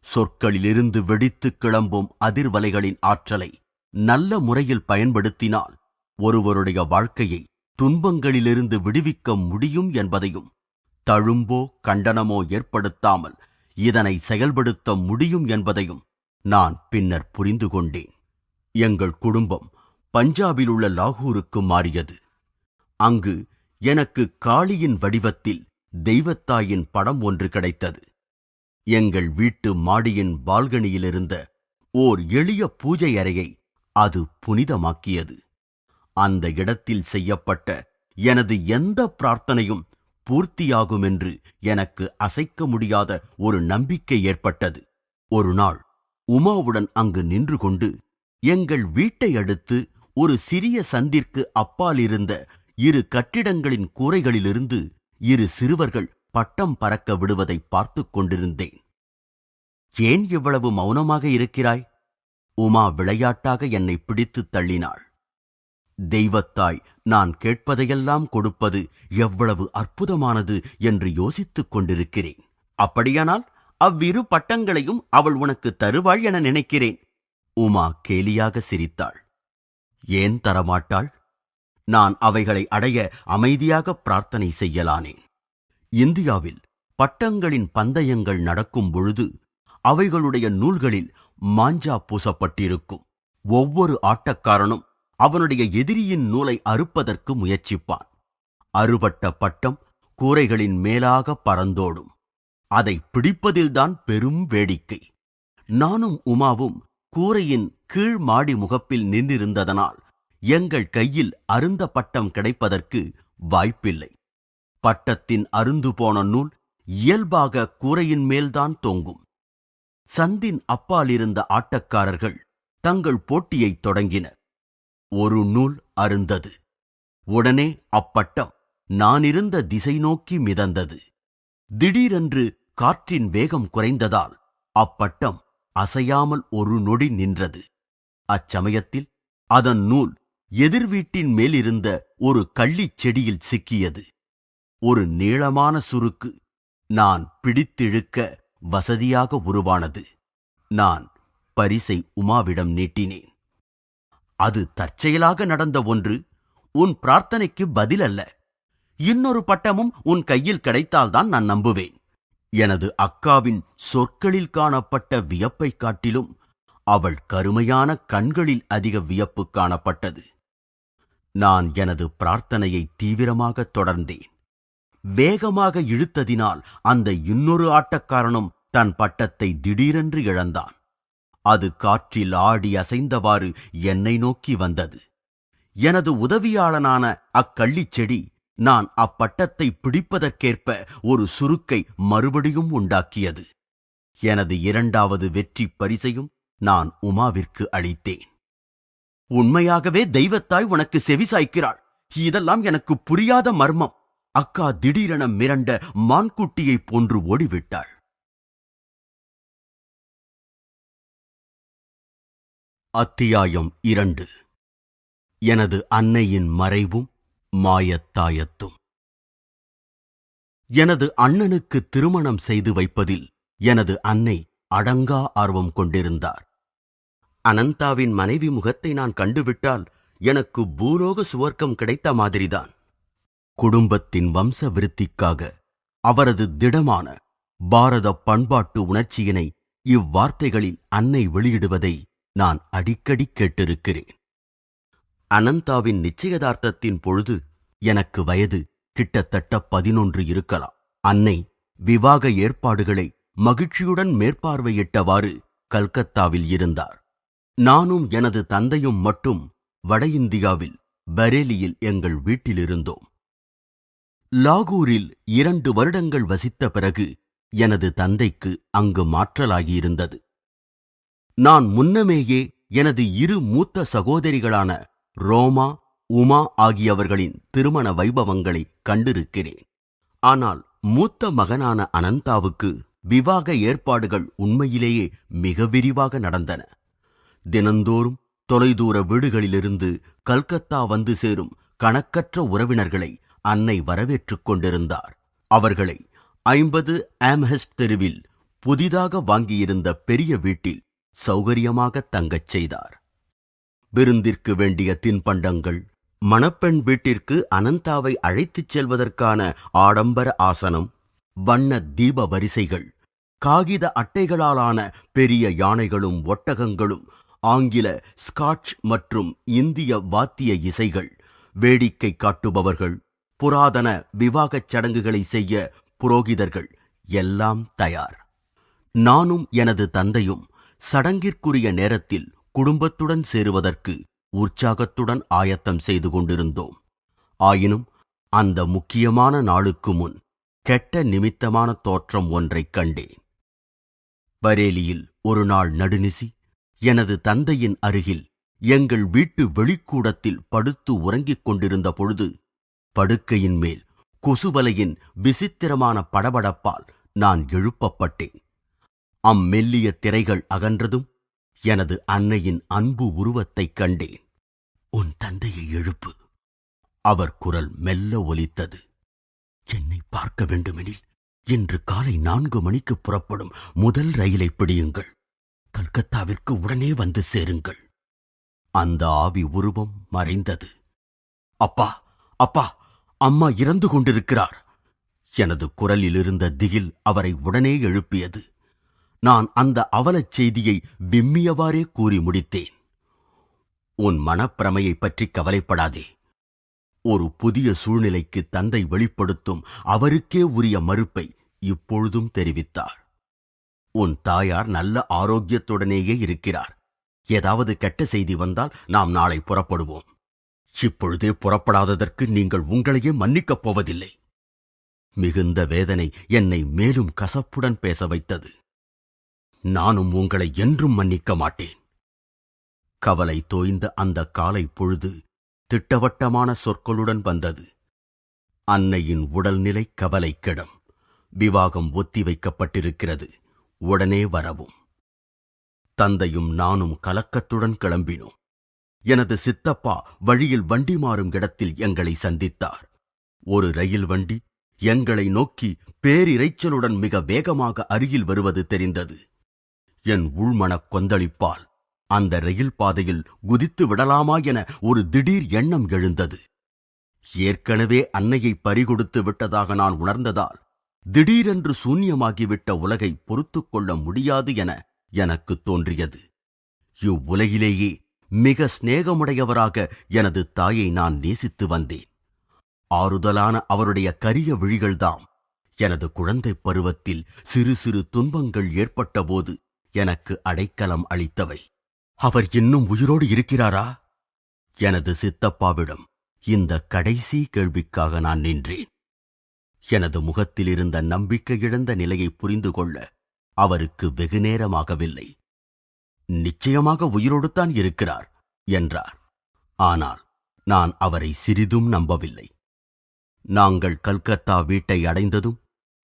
சொற்களிலிருந்து வெடித்து கிளம்பும் அதிர்வலைகளின் ஆற்றலை நல்ல முறையில் பயன்படுத்தினால் ஒருவருடைய வாழ்க்கையை துன்பங்களிலிருந்து விடுவிக்க முடியும் என்பதையும், தழும்போ கண்டனமோ ஏற்படுத்தாமல் இதனை செயல்படுத்த முடியும் என்பதையும் நான் பின்னர் புரிந்து கொண்டேன். எங்கள் குடும்பம் பஞ்சாபில் உள்ள லாகூருக்கு மாறியது. அங்கு எனக்கு காளியின் வடிவத்தில் தெய்வத்தாயின் படம் ஒன்று கிடைத்தது. எங்கள் வீட்டு மாடியின் பால்கனியிலிருந்த ஓர் எளிய பூஜை அறையை அது புனிதமாக்கியது. அந்த இடத்தில் செய்யப்பட்ட எனது எந்த பிரார்த்தனையும் பூர்த்தியாகும் என்று எனக்கு அசைக்க முடியாத ஒரு நம்பிக்கை ஏற்பட்டது. ஒரு நாள் உமாவுடன் அங்கு நின்று கொண்டு எங்கள் வீட்டை அடுத்து ஒரு சிறிய சந்திற்கு அப்பால் இருந்த 2 கட்டிடங்களின் கூரைகளிலிருந்து 2 சிறுவர்கள் பட்டம் பறக்க விடுவதை பார்த்துக் கொண்டிருந்தேன். ஏன் இவ்வளவு மௌனமாக இருக்கிறாய்? உமா விளையாட்டாக என்னை பிடித்து தள்ளினாள். தெய்வத்தாய் நான் கேட்பதையெல்லாம் கொடுப்பது எவ்வளவு அற்புதமானது என்று யோசித்துக் கொண்டிருக்கிறேன். அப்படியானால் அவ்விரு பட்டங்களையும் அவள் உனக்கு தருவாள் என நினைக்கிறேன். உமா கேலியாக சிரித்தாள். ஏன் தரமாட்டாள்? நான் அவைகளை அடைய அமைதியாக பிரார்த்தனை செய்யலானேன். இந்தியாவில் பட்டங்களின் பந்தயங்கள் நடக்கும் பொழுது அவைகளுடைய நூல்களில் மாஞ்சா பூசப்பட்டிருக்கும். ஒவ்வொரு ஆட்டக்காரனும் அவனுடைய எதிரியின் நூலை அறுப்பதற்கு முயற்சிப்பான். அறுபட்ட பட்டம் கூரைகளின் மேலாக பறந்தோடும். அதை பிடிப்பதில்தான் பெரும் வேடிக்கை. நானும் உமாவும் கூரையின் கீழ் மாடி முகப்பில் நின்றிருந்ததனால் எங்கள் கையில் அருந்த பட்டம் கிடைப்பதற்கு வாய்ப்பில்லை. பட்டத்தின் அருந்து போன நூல் இயல்பாக கூரையின் மேல்தான் தொங்கும். சந்தின் அப்பால் இருந்த ஆட்டக்காரர்கள் தங்கள் போட்டியை தொடங்கினர். ஒரு நூல் அருந்தது. உடனே அப்பட்டம் நான் இருந்த திசை நோக்கி மிதந்தது. திடீரென்று காற்றின் வேகம் குறைந்ததால் அப்பட்டம் அசையாமல் ஒரு நொடி நின்றது. அச்சமயத்தில் அதன் நூல் எதிர் வீட்டின் மேலிருந்த ஒரு கள்ளிச் செடியில் சிக்கியது. ஒரு நீளமான சுருக்கு நான் பிடித்திழுக்க வசதியாக உருவானது. நான் பரிசை உமாவிடம் நீட்டினேன். அது தற்செயலாக நடந்த ஒன்று. உன் பிரார்த்தனைக்கு பதில் அல்ல. இன்னொரு பட்டமும் உன் கையில் கிடைத்தால்தான் நான் நம்புவேன். எனது அக்காவின் சொற்களில் காணப்பட்ட வியப்பை காட்டிலும் அவள் கருமையான கண்களில் அதிக வியப்பு காணப்பட்டது. நான் எனது பிரார்த்தனையை தீவிரமாக தொடர்ந்தேன். வேகமாக இழுத்ததினால் அந்த இன்னொரு ஆட்டக்காரனும் தன் பட்டத்தை திடீரென்று இழந்தான். அது காற்றில் ஆடி அசைந்தவாறு என்னை நோக்கி வந்தது. எனது உதவியாளனான அக்கள்ளிச் செடி நான் அப்பட்டத்தை பிடிப்பதற்கேற்ப ஒரு சுருக்கை மறுபடியும் உண்டாக்கியது. எனது 2வது வெற்றி பரிசையும் நான் உமாவிற்கு அளித்தேன். உண்மையாகவே தெய்வத்தாய் உனக்கு செவிசாய்க்கிறாள். இதெல்லாம் எனக்கு புரியாத மர்மம். அக்கா திடீரென மிரண்ட மான்குட்டியைப் போன்று ஓடிவிட்டாள். அத்தியாயம் 2. எனது அன்னையின் மறைவும் மாயத்தாயத்தும். எனது அண்ணனுக்கு திருமணம் செய்து வைப்பதில் எனது அன்னை அடங்கா ஆர்வம் கொண்டிருந்தார். அனந்தாவின் மனைவி முகத்தை நான் கண்டுவிட்டால் எனக்கு பூலோக சுவர்க்கம் கிடைத்த மாதிரிதான். குடும்பத்தின் வம்ச விருத்திக்காக அவரது திடமான பாரத பண்பாட்டு உணர்ச்சியினை இவ்வார்த்தைகளில் அன்னை வெளியிடுவதை நான் அடிக்கடி கேட்டிருக்கிறேன். அனந்தாவின் நிச்சயதார்த்தத்தின் பொழுது எனக்கு வயது கிட்டத்தட்ட 11 இருக்கலாம். அன்னை விவாக ஏற்பாடுகளை மகிழ்ச்சியுடன் மேற்பார்வையிட்டவாறு கல்கத்தாவில் இருந்தார். நானும் எனது தந்தையும் மட்டும் வட இந்தியாவில் பரேலியில் எங்கள் வீட்டிலிருந்தோம். லாகூரில் 2 வருடங்கள் வசித்த பிறகு எனது தந்தைக்கு அங்கு மாற்றலாகியிருந்தது. நான் முன்னமேயே எனது 2 மூத்த சகோதரிகளான ரோமா, உமா ஆகியவர்களின் திருமண வைபவங்களை கண்டிருக்கிறேன். ஆனால் மூத்த மகனான அனந்தாவுக்கு விவாக ஏற்பாடுகள் உண்மையிலேயே மிக விரிவாக நடந்தன. தினந்தோறும் தொலைதூர வீடுகளிலிருந்து கல்கத்தா வந்து சேரும் கணக்கற்ற உறவினர்களை அன்னை வரவேற்றுக் கொண்டிருந்தார். அவர்களை 50 ஆம்ஹெஸ்ட் தெருவில் புதிதாக வாங்கியிருந்த பெரிய வீட்டில் சௌகரியமாக தங்கச் செய்தார். விருந்திற்கு வேண்டிய தின்பண்டங்கள், மணப்பெண் வீட்டிற்கு அனந்தாவை அழைத்துச் செல்வதற்கான ஆடம்பர ஆசனம், வண்ண தீப வரிசைகள், காகித அட்டைகளாலான பெரிய யானைகளும் ஒட்டகங்களும், ஆங்கில, ஸ்காட்ச் மற்றும் இந்திய வாத்திய இசைகள், வேடிக்கை காட்டுபவர்கள், புராதன விவாகச் சடங்குகளை செய்ய புரோகிதர்கள் எல்லாம் தயார். நானும் எனது தந்தையும் சடங்கிற்குரிய நேரத்தில் குடும்பத்துடன் சேருவதற்கு உற்சாகத்துடன் ஆயத்தம் செய்து கொண்டிருந்தோம். ஆயினும் அந்த முக்கியமான நாளுக்கு முன் கெட்ட நிமித்தமான தோற்றம் ஒன்றைக் கண்டேன். பரேலியில் ஒரு நாள் நடுநிசி எனது தந்தையின் அருகில் எங்கள் வீட்டு வெளிக்கூடத்தில் படுத்து உறங்கிக் கொண்டிருந்த பொழுது படுக்கையின் மேல் கொசுவலையின் விசித்திரமான படபடப்பால் நான் எழுப்பப்பட்டேன். அம்மெல்லிய திரைகள் அகன்றதும் எனது அன்னையின் அன்பு உருவத்தைக் கண்டேன். "உன் தந்தையை எழுப்பு." அவர் குரல் மெல்ல ஒலித்தது. "என்னை பார்க்க வேண்டுமெனில் இன்று காலை 4 மணிக்கு புறப்படும் முதல் ரயிலை பிடியுங்கள். கல்கத்தாவிற்கு உடனே வந்து சேருங்கள்." அந்த ஆவி உருவம் மறைந்தது. "அப்பா, அப்பா, அம்மா இறந்து கொண்டிருக்கிறார்." எனது குரலிலிருந்த திகில் அவரை உடனே எழுப்பியது. நான் அந்த அவலச் செய்தியை விம்மியவாறே கூறி முடித்தேன். "உன் மனப்பிரமையைப் பற்றி கவலைப்படாதே. ஒரு புதிய சூழ்நிலைக்கு தந்தை வெளிப்படுத்தும் அவருக்கே உரிய மறுப்பை இப்பொழுதும் தெரிவித்தார். உன் தாயார் நல்ல ஆரோக்கியத்துடனேயே இருக்கிறார். ஏதாவது கெட்ட செய்தி வந்தால் நாம் நாளை புறப்படுவோம். இப்பொழுதே புறப்படாததற்கு நீங்கள் உங்களையே மன்னிக்கப் போவதில்லை." மிகுந்த வேதனை என்னை மேலும் கசப்புடன் பேச வைத்தது. "நானும் உங்களை என்றும் மன்னிக்க மாட்டேன்." கவலை தோய்ந்த அந்த காலை பொழுது திட்டவட்டமான சொற்களுடன் வந்தது. "அன்னையின் உடல்நிலை கவலைக்கிடம். விவாகம் ஒத்திவைக்கப்பட்டிருக்கிறது. உடனே வரவும்." தந்தையும் நானும் கலக்கத்துடன் கிளம்பினோம். எனது சித்தப்பா வழியில் வண்டி மாறும் இடத்தில் எங்களை சந்தித்தார். ஒரு ரயில் வண்டி எங்களை நோக்கி பேரிரைச்சலுடன் மிக வேகமாக அருகில் வருவது தெரிந்தது. என் உள்மனக் கொந்தளிப்பால் அந்த ரயில் பாதையில் குதித்து விடலாமா என ஒரு திடீர் எண்ணம் எழுந்தது. ஏற்கனவே அன்னையை பறிகொடுத்து விட்டதாக நான் உணர்ந்ததால் திடீரென்று சூன்யமாகிவிட்ட உலகை பொறுத்துக் கொள்ள முடியாது என எனக்கு தோன்றியது. இவ்வுலகிலேயே மிக சிநேகமுடையவராக எனது தாயை நான் நேசித்து வந்தேன். ஆறுதலான அவருடைய கரிய விழிகள்தாம் எனது குழந்தைப் பருவத்தில் சிறு சிறு துன்பங்கள் ஏற்பட்ட போது எனக்கு அடைக்கலம் அளித்தவை. "அவர் இன்னும் உயிரோடு இருக்கிறாரா?" எனது சித்தப்பாவிடம் இந்த கடைசி கேள்விக்காக நான் நின்றேன். எனது முகத்தில் இருந்த நம்பிக்கை இழந்த நிலையை புரிந்து கொள்ள அவருக்கு வெகுநேரமாகவில்லை. "நிச்சயமாக உயிரோடுத்தான் இருக்கிறார்" என்றார். ஆனால் நான் அவரை சிறிதும் நம்பவில்லை. நாங்கள் கல்கத்தா வீட்டை அடைந்ததும்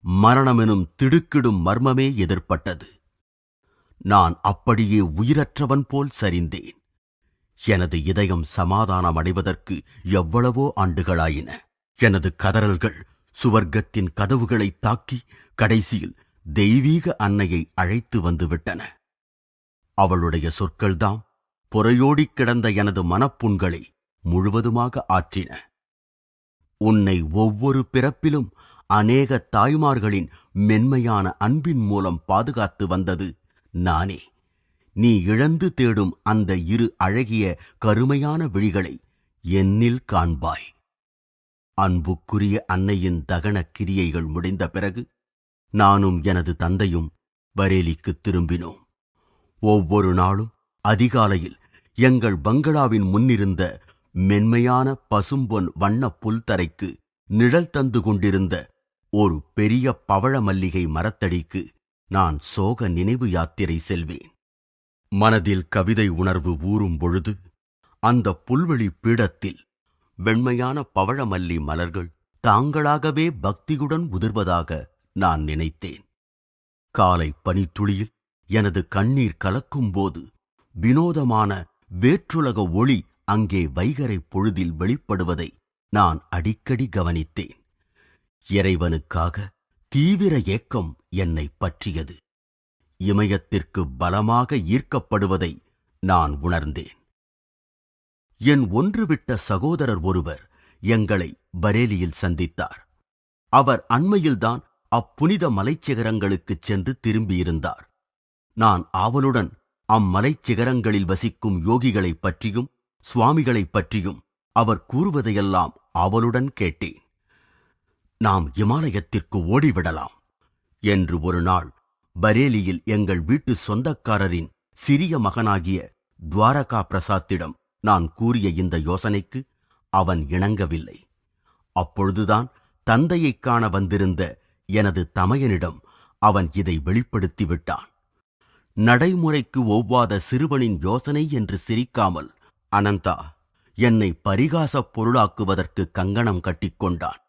மரணமெனும் திடுக்கிடும் மர்மமே எதிர்ப்பட்டது. நான் அப்படியே உயிரற்றவன் போல் சரிந்தேன். எனது இதயம் சமாதானம் அடைவதற்கு எவ்வளவோ ஆண்டுகளாயின. எனது கதறல்கள் சுவர்க்கத்தின் கதவுகளை தாக்கி கடைசியில் தெய்வீக அன்னையை அழைத்து வந்துவிட்டன. அவளுடைய சொற்கள்தாம் புறையோடிக் கிடந்த எனது மனப்புண்களை முழுவதுமாக ஆற்றின. உன்னை ஒவ்வொரு பிறப்பிலும் அநேக தாய்மார்களின் மென்மையான அன்பின் மூலம் பாதுகாத்து வந்தது நானே. நீ இழந்து தேடும் அந்த இரு அழகிய கருமையான விழிகளை என்னில் காண்பாய். அன்புக்குரிய அன்னையின் தகன கிரியைகள் முடிந்த பிறகு நானும் எனது தந்தையும் பரேலிக்கு திரும்பினோம். ஒவ்வொரு நாளும் அதிகாலையில் எங்கள் பங்களாவின் முன்னிருந்த மென்மையான பசும்பொன் வண்ண புல்தரைக்கு நிழல் தந்து கொண்டிருந்த ஒரு பெரிய பவழ மல்லிகை மரத்தடிக்கு நான் சோக நினைவு யாத்திரை செல்வேன். மனதில் கவிதை உணர்வு ஊறும் பொழுது அந்த புல்வெளி பீடத்தில் வெண்மையான பவழமல்லி மலர்கள் தாங்களாகவே பக்தியுடன் உதிர்வதாக நான் நினைத்தேன். காலை பனித்துளியில் எனது கண்ணீர் கலக்கும்போது வினோதமான வேற்றுலக ஒளி அங்கே வைகறை பொழுதில் வெளிப்படுவதை நான் அடிக்கடி கவனித்தேன். இறைவனுக்காக தீவிர ஏக்கம் என்னை பற்றியது. இமயத்திற்கு பலமாக ஈர்க்கப்படுவதை நான் உணர்ந்தேன். என் ஒன்றுவிட்ட சகோதரர் ஒருவர் எங்களை பரேலியில் சந்தித்தார். அவர் அண்மையில்தான் அப்புனித மலைச்சிகரங்களுக்குச் சென்று திரும்பியிருந்தார். நான் ஆவலுடன் அம்மலைச்சிகரங்களில் வசிக்கும் யோகிகளைப் பற்றியும் சுவாமிகளைப் பற்றியும் அவர் கூறுவதையெல்லாம் ஆவலுடன் கேட்டேன். நாம் இமாலயத்திற்கு ஓடிவிடலாம் என்று ஒரு நாள் பரேலியில் எங்கள் வீட்டு சொந்தக்காரரின் சிறிய மகனாகிய துவாரகா பிரசாத்திடம் நான் கூறிய இந்த யோசனைக்கு அவன் இணங்கவில்லை. அப்பொழுதுதான் தந்தையைக் காண வந்திருந்த எனது தமையனிடம் அவன் இதை வெளிப்படுத்திவிட்டான். நடைமுறைக்கு ஒவ்வாத சிறுவனின் யோசனை என்று சிரிக்காமல் அனந்தா என்னை பரிகாசப் பொருளாக்குவதற்கு கங்கணம் கட்டிக்கொண்டான்.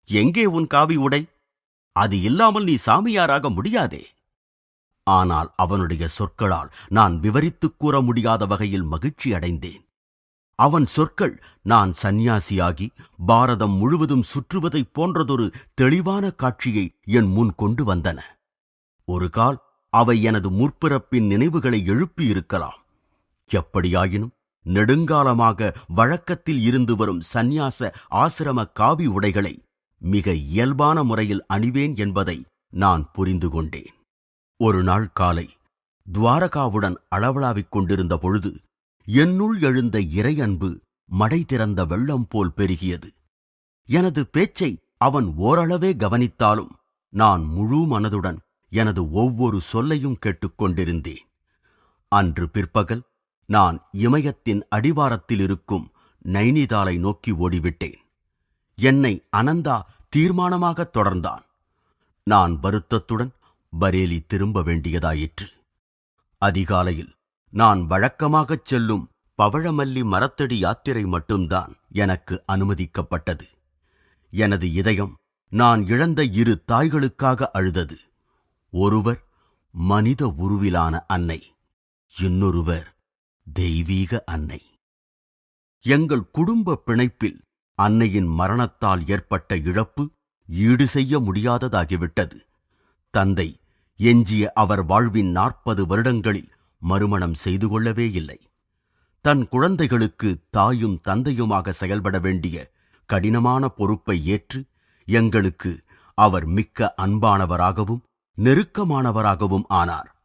எங்கே உன் காவி உடை? அது இல்லாமல் நீ சாமியாராக முடியாதே. ஆனால் அவனுடைய சொற்களால் நான் விவரித்துக் கூற முடியாத வகையில் மகிழ்ச்சி அடைந்தேன். அவன் சொற்கள் நான் சந்நியாசியாகி பாரதம் முழுவதும் சுற்றுவதைப் போன்றதொரு தெளிவான காட்சியை என் முன் கொண்டு வந்தன. ஒரு கால் அவை எனது முற்பிறப்பின் நினைவுகளை எழுப்பியிருக்கலாம். எப்படியாயினும் நெடுங்காலமாக வழக்கத்தில் இருந்து வரும் சந்நியாச ஆசிரம காவி உடைகளை மிக இயல்பான முறையில் அணிவேன் என்பதை நான் புரிந்து கொண்டேன். ஒரு நாள் காலை துவாரகாவுடன் அளவளாவிக் கொண்டிருந்த பொழுது என்னுள் எழுந்த இறையன்பு மடை திறந்த வெள்ளம் போல் பெருகியது. எனது பேச்சை அவன் ஓரளவே கவனித்தாலும் நான் முழு மனதுடன் எனது ஒவ்வொரு சொல்லையும் கேட்டுக்கொண்டிருந்தேன். அன்று பிற்பகல் நான் இமயத்தின் அடிவாரத்தில் இருக்கும் நைனிதாலை நோக்கி ஓடிவிட்டேன். என்னை அனந்தா தீர்மானமாகத் தொடர்ந்தான். நான் வருத்தத்துடன் பரேலி திரும்ப வேண்டியதாயிற்று. அதிகாலையில் நான் வழக்கமாகச் செல்லும் பவழமல்லி மரத்தடி யாத்திரை மட்டும்தான் எனக்கு அனுமதிக்கப்பட்டது. எனது இதயம் நான் இழந்த இரு தாய்களுக்காக அழுதது. ஒருவர் மனித உருவிலான அன்னை, இன்னொருவர் தெய்வீக அன்னை. எங்கள் குடும்ப பிணைப்பில் அன்னையின் மரணத்தால் ஏற்பட்ட இழப்பு ஈடு செய்ய முடியாததாகிவிட்டது. தந்தை எஞ்சிய அவர் வாழ்வின் 40 வருடங்களில் மறுமணம் செய்து கொள்ளவே இல்லை. தன் குழந்தைகளுக்கு தாயும் தந்தையுமாக செயல்பட வேண்டிய கடினமான பொறுப்பை ஏற்று எங்களுக்கு அவர் மிக்க அன்பானவராகவும் நெருக்கமானவராகவும் ஆனார்.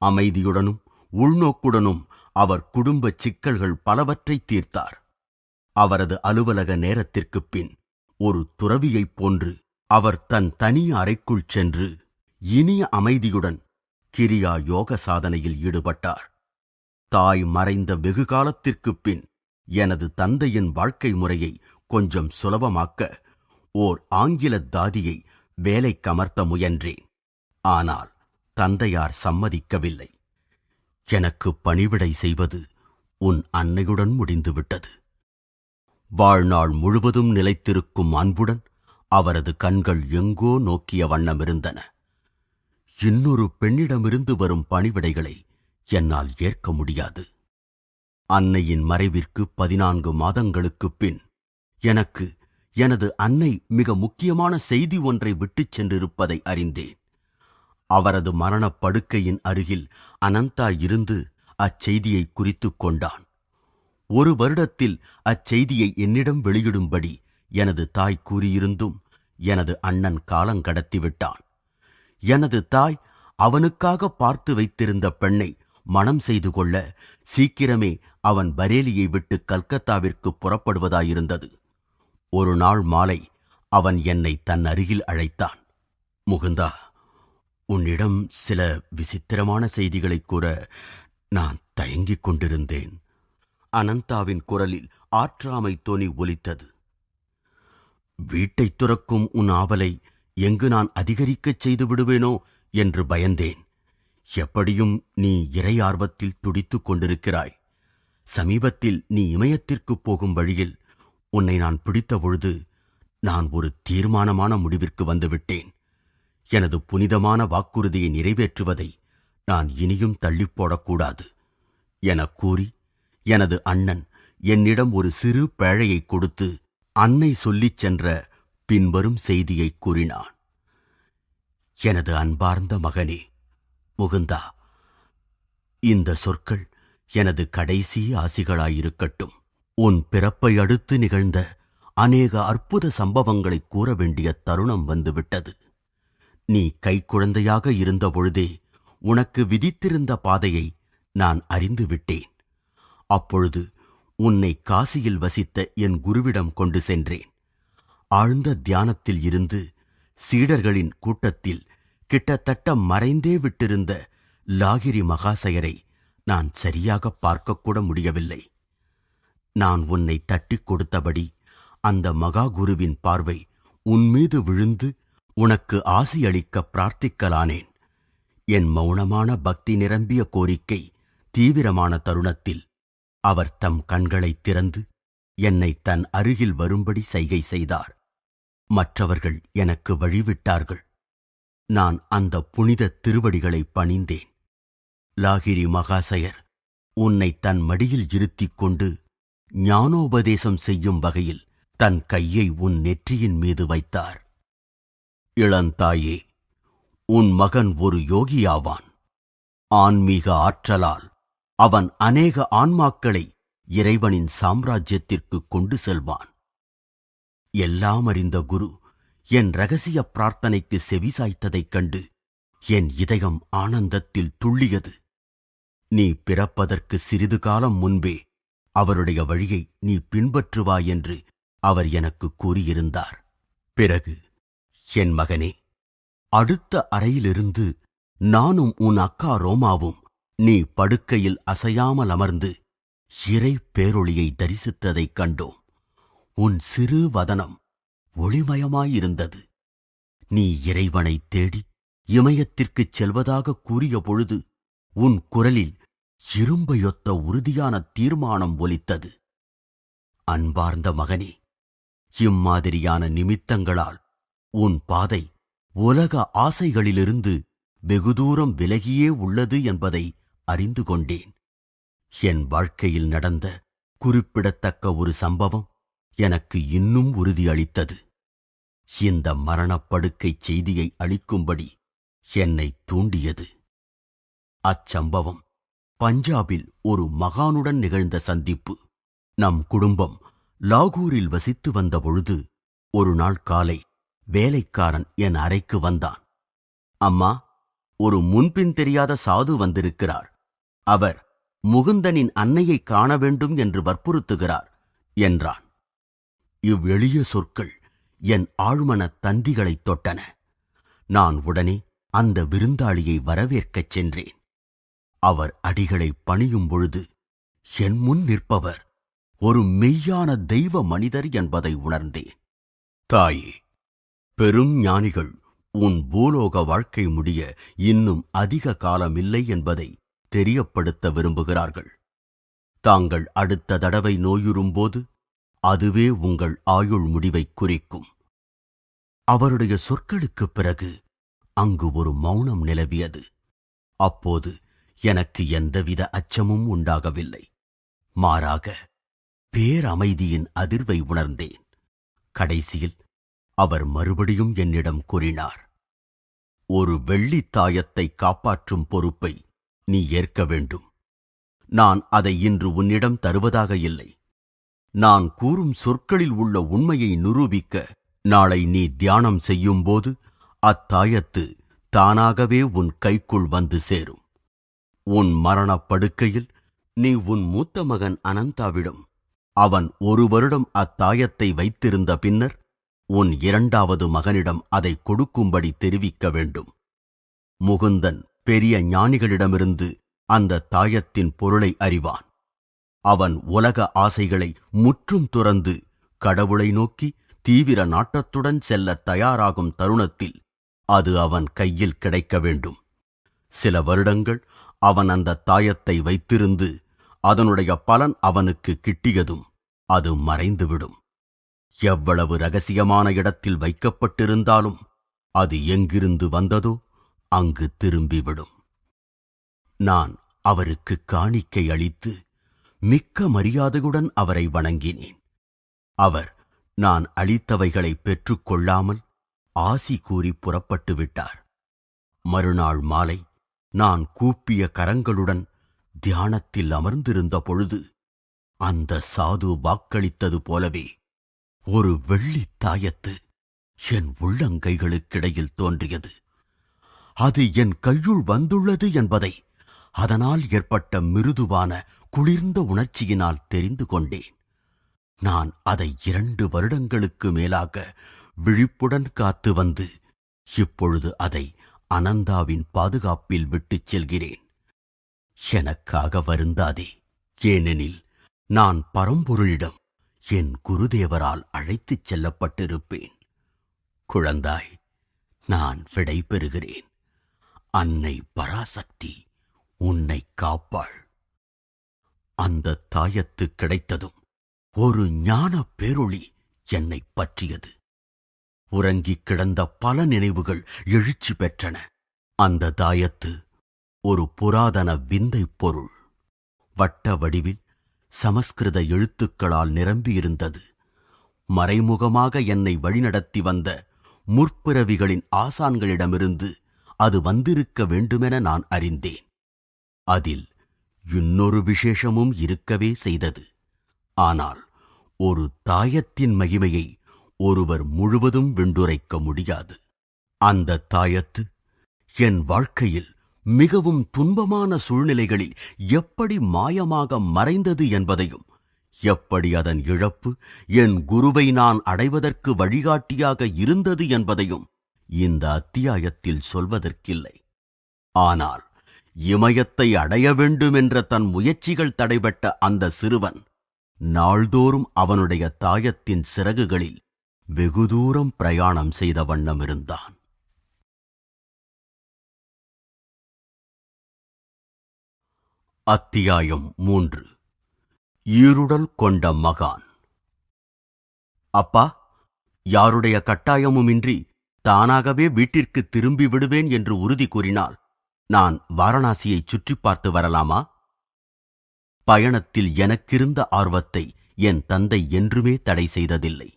அமைதியுடனும் உள்நோக்குடனும் அவர் குடும்ப சிக்கல்கள் பலவற்றை தீர்த்தார். அவரது அலுவலக நேரத்திற்குப் பின் ஒரு துறவியைப் போன்று அவர் தன் தனி அறைக்குள் சென்று இனிய அமைதியுடன் கிரியா யோக சாதனையில் ஈடுபட்டார். தாய் மறைந்த வெகு காலத்திற்குப் பின் எனது தந்தையின் வாழ்க்கை முறையை கொஞ்சம் சுலபமாக்க ஓர் ஆங்கில தாதியை வேலைக்கமர்த்த முயன்றேன். ஆனால் தந்தையார் சம்மதிக்கவில்லை. எனக்கு பணிவிடை செய்வது உன் அன்னையுடன் முடிந்துவிட்டது. வாழ்நாள் முழுவதும் நிலைத்திருக்கும் அன்புடன் அவரது கண்கள் எங்கோ நோக்கிய வண்ணமிருந்தன. இன்னொரு பெண்ணிடமிருந்து வரும் பணிவிடைகளை என்னால் ஏற்க முடியாது. அன்னையின் மறைவிற்கு 14 மாதங்களுக்குப் பின் எனக்கு எனது அன்னை மிக முக்கியமான செய்தி ஒன்றை விட்டுச் சென்றிருப்பதை அறிந்தேன். அவரது மரணப் படுக்கையின் அருகில் அனந்தா இருந்து அச்செய்தியை குறித்துக் கொண்டான். 1 வருடத்தில் அச்செய்தியை என்னிடம் வெளியிடும்படி எனது தாய் கூறியிருந்தும் எனது அண்ணன் காலங்கடத்திவிட்டான். எனது தாய் அவனுக்காக பார்த்து வைத்திருந்த பெண்ணை மணம் செய்து கொள்ள சீக்கிரமே அவன் பரேலியை விட்டு கல்கத்தாவிற்கு புறப்படுவதாயிருந்தது. ஒரு நாள் மாலை அவன் என்னை தன் அருகில் அழைத்தான். முகுந்தா, உன்னிடம் சில விசித்திரமான செய்திகளைக் கூற நான் தயங்கிக் கொண்டிருந்தேன். அனந்தாவின் குரலில் ஆற்றாமை தொனி ஒலித்தது. வீட்டைத் துறக்கும் உன் ஆவலை எங்கு நான் அதிகரிக்கச் செய்து விடுவேனோ என்று பயந்தேன். எப்படியும் நீ இறை ஆர்வத்தில் துடித்துக் கொண்டிருக்கிறாய். சமீபத்தில் நீ இமயத்திற்குப் போகும் வழியில் உன்னை நான் பிடித்தபொழுது நான் ஒரு தீர்மானமான முடிவிற்கு வந்துவிட்டேன். எனது புனிதமான வாக்குறுதியை நிறைவேற்றுவதை நான் இனியும் தள்ளிப்போடக்கூடாது எனக் கூறி எனது அண்ணன் என்னிடம் ஒரு சிறு பேழையை கொடுத்து அன்னை சொல்லிச் சென்ற பின்வரும் செய்தியை கூறினான். எனது அன்பார்ந்த மகனே முகுந்தா, இந்த சொற்கள் எனது கடைசி ஆசிகளாயிருக்கட்டும். உன் பிறப்பை அடுத்து நிகழ்ந்த அநேக அற்புத சம்பவங்களை கூற வேண்டிய தருணம் வந்துவிட்டது. நீ கைக்குழந்தையாக இருந்தபொழுதே உனக்கு விதித்திருந்த பாதையை நான் அறிந்துவிட்டேன். அப்பொழுது உன்னை காசியில் வசித்த என் குருவிடம் கொண்டு சென்றேன். ஆழ்ந்த தியானத்தில் இருந்து சீடர்களின் கூட்டத்தில் கிட்டத்தட்ட மறைந்தே விட்டிருந்த லாகிரி மகாசயரை நான் சரியாக பார்க்கக்கூட முடியவில்லை. நான் உன்னை தட்டிக் கொடுத்தபடி அந்த மகாகுருவின் பார்வை உன்மீது விழுந்து உனக்கு ஆசியளிக்க பிரார்த்திக்கலானேன். என் மௌனமான பக்தி நிரம்பிய கோரிக்கை தீவிரமான தருணத்தில் அவர் தம் கண்களைத் திறந்து என்னை தன் அருகில் வரும்படி சைகை செய்தார். மற்றவர்கள் எனக்கு வழிவிட்டார்கள். நான் அந்த புனித திருவடிகளை பணிந்தேன். லாகிரி மகாசயர் உன்னை தன் மடியில் இருத்திக் கொண்டு ஞானோபதேசம் செய்யும் வகையில் தன் கையை உன் நெற்றியின் மீது வைத்தார். இளந்தாயே, உன் மகன் ஒரு யோகியாவான். ஆன்மீக ஆற்றலால் அவன் அநேக ஆன்மாக்களை இறைவனின் சாம்ராஜ்யத்திற்கு கொண்டு செல்வான். எல்லாம் அறிந்த குரு என் இரகசிய பிரார்த்தனைக்கு செவிசாய்த்ததைக் கண்டு என் இதயம் ஆனந்தத்தில் துள்ளியது. நீ பிறப்பதற்கு சிறிது காலம் முன்பே அவருடைய வழியை நீ பின்பற்றுவாய் என்று அவர் எனக்கு கூறியிருந்தார். பிறகு என் மகனே, அடுத்த அறையிலிருந்து நானும் உன் அக்கா ரோமாவும் நீ படுக்கையில் அசையாமல் அமர்ந்து இறை பேரொளியை தரிசித்ததைக் கண்டோம். உன் சிறு வதனம் ஒளிமயமாயிருந்தது. நீ இறைவனைத் தேடி இமயத்திற்குச் செல்வதாக கூறிய பொழுது உன் குரலில் இரும்பையொத்த உறுதியான தீர்மானம் ஒலித்தது. அன்பார்ந்த மகனே, இம்மாதிரியான நிமித்தங்களால் உன் பாதை உலக ஆசைகளிலிருந்து வெகுதூரம் விலகியே உள்ளது என்பதை அறிந்து கொண்டேன். என் வாழ்க்கையில் நடந்த குறிப்பிடத்தக்க ஒரு சம்பவம் எனக்கு இன்னும் உறுதியளித்தது. இந்த மரணப்படுக்கைச் செய்தியை அளிக்கும்படி என்னை தூண்டியது. அச்சம்பவம் பஞ்சாபில் ஒரு மகானுடன் நிகழ்ந்த சந்திப்பு. நம் குடும்பம் லாகூரில் வசித்து வந்தபொழுது ஒரு நாள் காலை வேலைக்காரன் என் அறைக்கு வந்தான். அம்மா, ஒரு முன்பின் தெரியாத சாது வந்திருக்கிறார். அவர் முகுந்தனின் அன்னையை காண வேண்டும் என்று வற்புறுத்துகிறார் என்றான். இவ்வெளிய சொற்கள் என் ஆழ்மன தந்திகளைத் தொட்டன. நான் உடனே அந்த விருந்தாளியை வரவேற்கச் சென்றேன். அவர் அடிகளை பணியும் பொழுது என் முன் நிற்பவர் ஒரு மெய்யான தெய்வ மனிதர் என்பதை உணர்ந்தேன். தாயே, பெரும் ஞானிகள் உன் பூலோக வாழ்க்கை முடிய இன்னும் அதிக காலமில்லை என்பதை தெரியப்படுத்த விரும்புகிறார்கள். தாங்கள் அடுத்த தடவை நோயுறும்போது அதுவே உங்கள் ஆயுள் முடிவைக் குறிக்கும். அவருடைய சொற்களுக்குப் பிறகு அங்கு ஒரு மௌனம் நிலவியது. அப்போது எனக்கு எந்தவித அச்சமும் உண்டாகவில்லை. மாறாக பேரமைதியின் அதிர்வை உணர்ந்தேன். கடைசியில் அவர் மறுபடியும் என்னிடம் கூறினார், ஒரு வெள்ளித் தாயத்தை காப்பாற்றும் பொறுப்பை நீ ஏற்க வேண்டும். நான் அதை இன்று உன்னிடம் தருவதாக இல்லை. நான் கூறும் சொற்களில் உள்ள உண்மையை நிரூபிக்க நாளை நீ தியானம் செய்யும்போது அத்தாயத்து தானாகவே உன் கைக்குள் வந்து சேரும். உன் மரணப்படுக்கையில் நீ உன் மூத்த மகன் அனந்தாவிடம் அவன் 1 வருடம் அத்தாயத்தை வைத்திருந்த பின்னர் உன் 2வது மகனிடம் அதை கொடுக்கும்படி தெரிவிக்க வேண்டும். முகுந்தன் பெரிய ஞானிகளிடமிருந்து அந்த தாயத்தின் பொருளை அறிவான். அவன் உலக ஆசைகளை முற்றும் துறந்து கடவுளை நோக்கி தீவிர நாட்டத்துடன் செல்ல தயாராகும் தருணத்தில் அது அவன் கையில் கிடைக்க வேண்டும். சில வருடங்கள் அவன் அந்த தாயத்தை வைத்திருந்து அதனுடைய பலன் அவனுக்கு கிட்டியதும் அது மறைந்துவிடும். எவ்வளவு ரகசியமான இடத்தில் வைக்கப்பட்டிருந்தாலும் அது எங்கிருந்து வந்ததோ அங்கு திரும்பிவிடும். நான் அவருக்கு காணிக்கை அளித்து மிக்க மரியாதையுடன் அவரை வணங்கினேன். அவர் நான் அளித்தவைகளை பெற்றுக்கொள்ளாமல் ஆசி கூறி புறப்பட்டு விட்டார். மறுநாள் மாலை நான் கூப்பிய கரங்களுடன் தியானத்தில் அமர்ந்திருந்த பொழுது அந்த சாது வாக்களித்தது போலவே ஒரு வெள்ளித் தாயத்து என் உள்ளங்கைகளுக்கிடையில் தோன்றியது. அது என் கையுள் வந்துள்ளது என்பதை அதனால் ஏற்பட்ட மிருதுவான குளிர்ந்த உணர்ச்சியினால் தெரிந்து கொண்டேன். நான் அதை 2 வருடங்களுக்கு மேலாக விழிப்புடன் காத்து வந்து இப்பொழுது அதை அனந்தாவின் பாதுகாப்பில் விட்டுச் செல்கிறேன். எனக்காக வருந்தாதே, ஏனெனில் நான் பரம்பொருளிடம் என் குருதேவரால் அழைத்துச் செல்லப்பட்டிருப்பேன். குழந்தாய், நான் விடை பெறுகிறேன். அன்னை பராசக்தி உன்னை காப்பாள். அந்த தாயத்து கிடைத்ததும் ஒரு ஞான பேரொளி என்னை பற்றியது. உறங்கிக் கிடந்த பல நினைவுகள் எழுச்சி பெற்றன. அந்த தாயத்து ஒரு புராதன விந்தைப் பொருள். வட்ட வடிவில் சமஸ்கிருத எழுத்துக்களால் நிரம்பியிருந்தது. மறைமுகமாக என்னை வழிநடத்தி வந்த முற்பிறவிகளின் ஆசான்களிடமிருந்து அது வந்திருக்க வேண்டுமென நான் அறிந்தேன். அதில் இன்னொரு விசேஷமும் இருக்கவே செய்தது. ஆனால் ஒரு தாயத்தின் மகிமையை ஒருவர் முழுவதும் வெண்டுரைக்க முடியாது. அந்த தாயத்து என் வாழ்க்கையில் மிகவும் துன்பமான சூழ்நிலைகளில் எப்படி மாயமாக மறைந்தது என்பதையும், எப்படி அதன் இழப்பு என் குருவை நான் அடைவதற்கு வழிகாட்டியாக இருந்தது என்பதையும் இந்த அத்தியாயத்தில் சொல்வதற்கில்லை. ஆனால் இமயத்தை அடைய வேண்டுமென்ற தன் முயற்சிகள் தடைபட்ட அந்த சிறுவன் நாள்தோறும் அவனுடைய தாயத்தின் சிறகுகளில் வெகு தூரம் பிரயாணம் செய்த வண்ணம் இருந்தான். அத்தியாயம் 3. ஈருடல் கொண்ட மகான். அப்பா, யாருடைய கட்டாயமுமின்றி தானாகவே வீட்டிற்கு திரும்பி விடுவேன் என்று உறுதி கூறினால் நான் வாரணாசியை சுற்றி பார்த்து வரலாமா? பயணத்தில் எனக்கிருந்த ஆர்வத்தை என் தந்தை என்றுமே தடை செய்ததில்லை.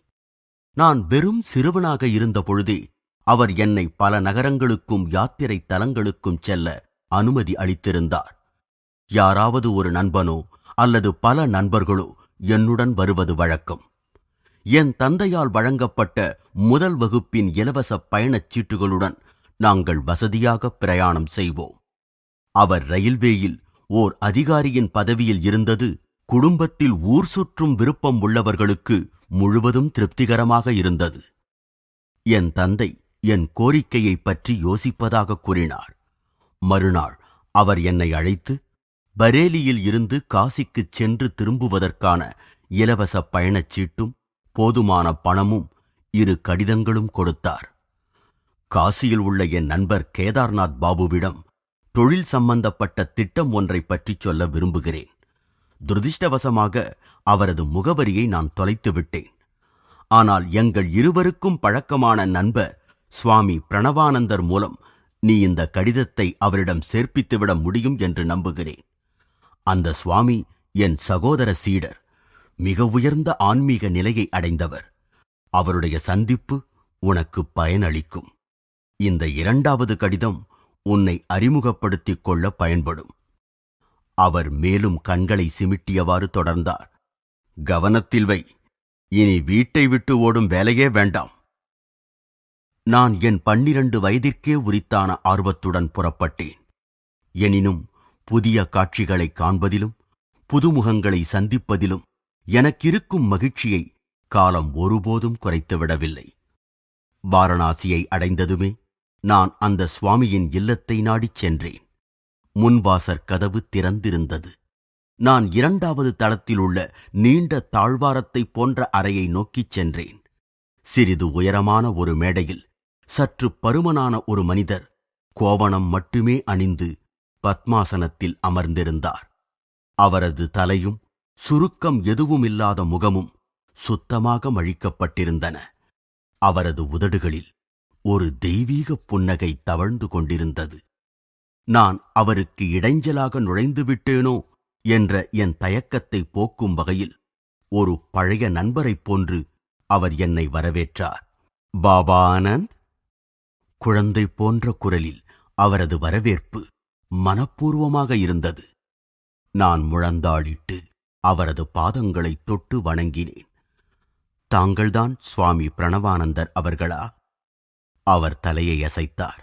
நான் வெறும் சிறுவனாக இருந்த பொழுதே அவர் என்னை பல நகரங்களுக்கும் யாத்திரை தலங்களுக்கும் செல்ல அனுமதி அளித்திருந்தார். யாராவது ஒரு நண்பனோ அல்லது பல நண்பர்களோ என்னுடன் வருவது வழக்கம். என் தந்தையால் வழங்கப்பட்ட முதல் வகுப்பின் இலவச பயணச் சீட்டுகளுடன் நாங்கள் வசதியாக பிரயாணம் செய்வோம். அவர் ரயில்வேயில் ஓர் அதிகாரியின் பதவியில் இருந்தது குடும்பத்தில் ஊர் சுற்றும் விருப்பம் உள்ளவர்களுக்கு முழுவதும் திருப்திகரமாக இருந்தது. என் தந்தை என் கோரிக்கையை பற்றி யோசிப்பதாக கூறினார். மறுநாள் அவர் என்னை அழைத்து பரேலியில் இருந்து காசிக்குச் சென்று திரும்புவதற்கான இலவச பயணச்சீட்டும் போதுமான பணமும் 2 கடிதங்களும் கொடுத்தார். காசியில் உள்ள என் நண்பர் கேதார்நாத் பாபுவிடம் தொழில் சம்பந்தப்பட்ட திட்டம் ஒன்றை பற்றிச் சொல்ல விரும்புகிறேன். துரதிர்ஷ்டவசமாக அவரது முகவரியை நான் தொலைத்துவிட்டேன். ஆனால் எங்கள் இருவருக்கும் பழக்கமான நண்பர் சுவாமி பிரணவானந்தர் மூலம் நீ இந்த கடிதத்தை அவரிடம் சேர்ப்பித்துவிட முடியும் என்று நம்புகிறேன். அந்த சுவாமி என் சகோதர சீடர், மிக உயர்ந்த ஆன்மீக நிலையை அடைந்தவர். அவருடைய சந்திப்பு உனக்கு பயனளிக்கும். இந்த 2வது கடிதம் உன்னை அறிமுகப்படுத்திக் கொள்ள பயன்படும். அவர் மேலும் கண்களை சிமிட்டியவாறு தொடர்ந்தார். கவனத்தில் வை, இனி வீட்டை விட்டு ஓடும் வேலையே வேண்டாம். நான் என் 12 வயதிற்கே உரித்தான ஆர்வத்துடன் புறப்பட்டேன். எனினும் புதிய காட்சிகளை காண்பதிலும் புதுமுகங்களை சந்திப்பதிலும் எனக்கிருக்கும் மகிழ்ச்சியை காலம் ஒருபோதும் குறைத்துவிடவில்லை. வாரணாசியை அடைந்ததுமே நான் அந்த சுவாமியின் இல்லத்தை நாடிச் சென்றேன். முன்வாசற் கதவு திறந்திருந்தது. நான் 2வது தளத்தில் உள்ள நீண்ட தாழ்வாரத்தைப் போன்ற அறையை நோக்கிச் சென்றேன். சிறிது உயரமான ஒரு மேடையில் சற்று பருமனான ஒரு மனிதர் கோவணம் மட்டுமே அணிந்து பத்மாசனத்தில் அமர்ந்திருந்தார். அவரது தலையும் சுருக்கம் எதுவுமில்லாத முகமும் சுத்தமாக மழிக்கப்பட்டிருந்தன. அவரது உதடுகளில் ஒரு தெய்வீக புன்னகை தவழ்ந்து கொண்டிருந்தது. நான் அவருக்கு இடைஞ்சலாக நுழைந்துவிட்டேனோ என்ற என் தயக்கத்தை போக்கும் வகையில் ஒரு பழைய நண்பரைப் போன்று அவர் என்னை வரவேற்றார். பாபா ஆனந்த். குழந்தை போன்ற குரலில் அவரது வரவேற்பு மனப்பூர்வமாக இருந்தது. நான் முழந்தாளிட்டு அவரது பாதங்களை தொட்டு வணங்கினேன். தாங்கள்தான் சுவாமி பிரணவானந்தர் அவர்களா? அவர் தலையை அசைத்தார்.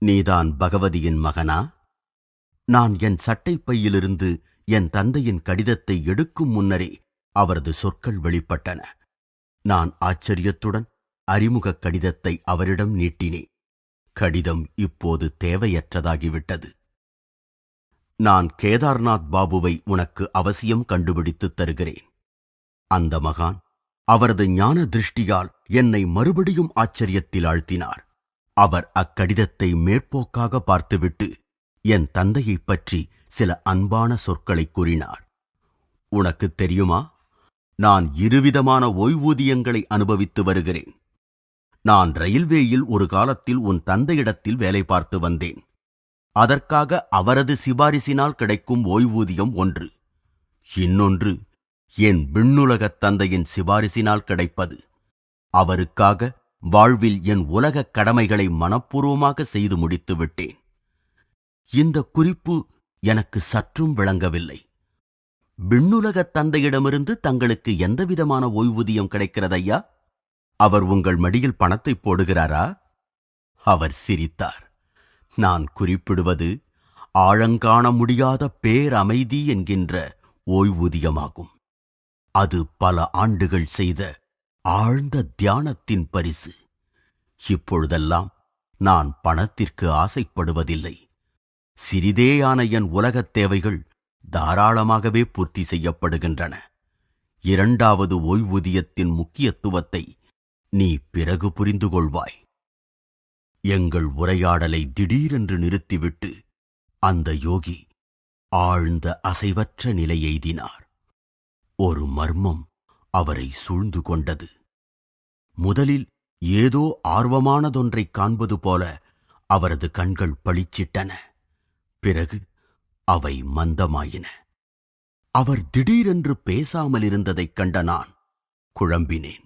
நீதான் பகவதியின் மகனா? நான் என் சட்டைப்பையிலிருந்து என் தந்தையின் கடிதத்தை எடுக்கும் முன்னரே அவரது சொற்கள் வெளிப்பட்டன. நான் ஆச்சரியத்துடன் அறிமுகக் கடிதத்தை அவரிடம் நீட்டினேன். கடிதம் இப்போது தேவையற்றதாகிவிட்டது. நான் கேதார்நாத் பாபுவை உனக்கு அவசியம் கண்டுபிடித்துத் தருகிறேன். அந்த மகான் அவரது ஞான திருஷ்டியால் என்னை மறுபடியும் ஆச்சரியத்தில் ஆழ்த்தினார். அவர் அக்கடிதத்தை மேற்போக்காக பார்த்துவிட்டு என் தந்தையைப் பற்றி சில அன்பான சொற்களைக் கூறினார். உனக்குத் தெரியுமா, நான் 2 விதமான ஓய்வூதியங்களை அனுபவித்து வருகிறேன். நான் ரயில்வேயில் ஒரு காலத்தில் உன் தந்தையிடத்தில் வேலை பார்த்து வந்தேன். அதற்காக அவரது சிபாரிசினால் கிடைக்கும் ஓய்வூதியம் ஒன்று. இன்னொன்று என் விண்ணுலகத் தந்தையின் சிபாரிசினால் கிடைப்பது. அவருக்காக வாழ்வில் என் உலகக் கடமைகளை மனப்பூர்வமாக செய்து முடித்து விட்டேன். இந்த குறிப்பு எனக்கு சற்றும் விளங்கவில்லை. விண்ணுலகத் தந்தையிடமிருந்து தங்களுக்கு எந்தவிதமான ஓய்வூதியம் கிடைக்கிறதையா? அவர் உங்கள் மடியில் பணத்தை போடுகிறாரா? அவர் சிரித்தார். நான் குறிப்பிடுவது ஆழங்காண முடியாத பேரமைதி என்கின்ற ஓய்வூதியமாகும். அது பல ஆண்டுகள் செய்த ஆழ்ந்த தியானத்தின் பரிசு. இப்பொழுதெல்லாம் நான் பணத்திற்கு ஆசைப்படுவதில்லை. சிறிதேயான என் உலகத் தேவைகள் தாராளமாகவே பூர்த்தி செய்யப்படுகின்றன. 2வது ஓய்வூதியத்தின் முக்கியத்துவத்தை நீ பிறகு புரிந்து கொள்வாய். எங்கள் உரையாடலை திடீரென்று நிறுத்திவிட்டு அந்த யோகி ஆழ்ந்த அசைவற்ற நிலை எய்தினார். ஒரு மர்மம் அவரை சூழ்ந்து கொண்டது. முதலில் ஏதோ ஆர்வமானதொன்றைக் காண்பது போல அவரது கண்கள் பளிச்சிட்டன. பிறகு அவை மந்தமாயின. அவர் திடீரென்று பேசாமல் இருந்ததைக் கண்ட நான் குழம்பினேன்.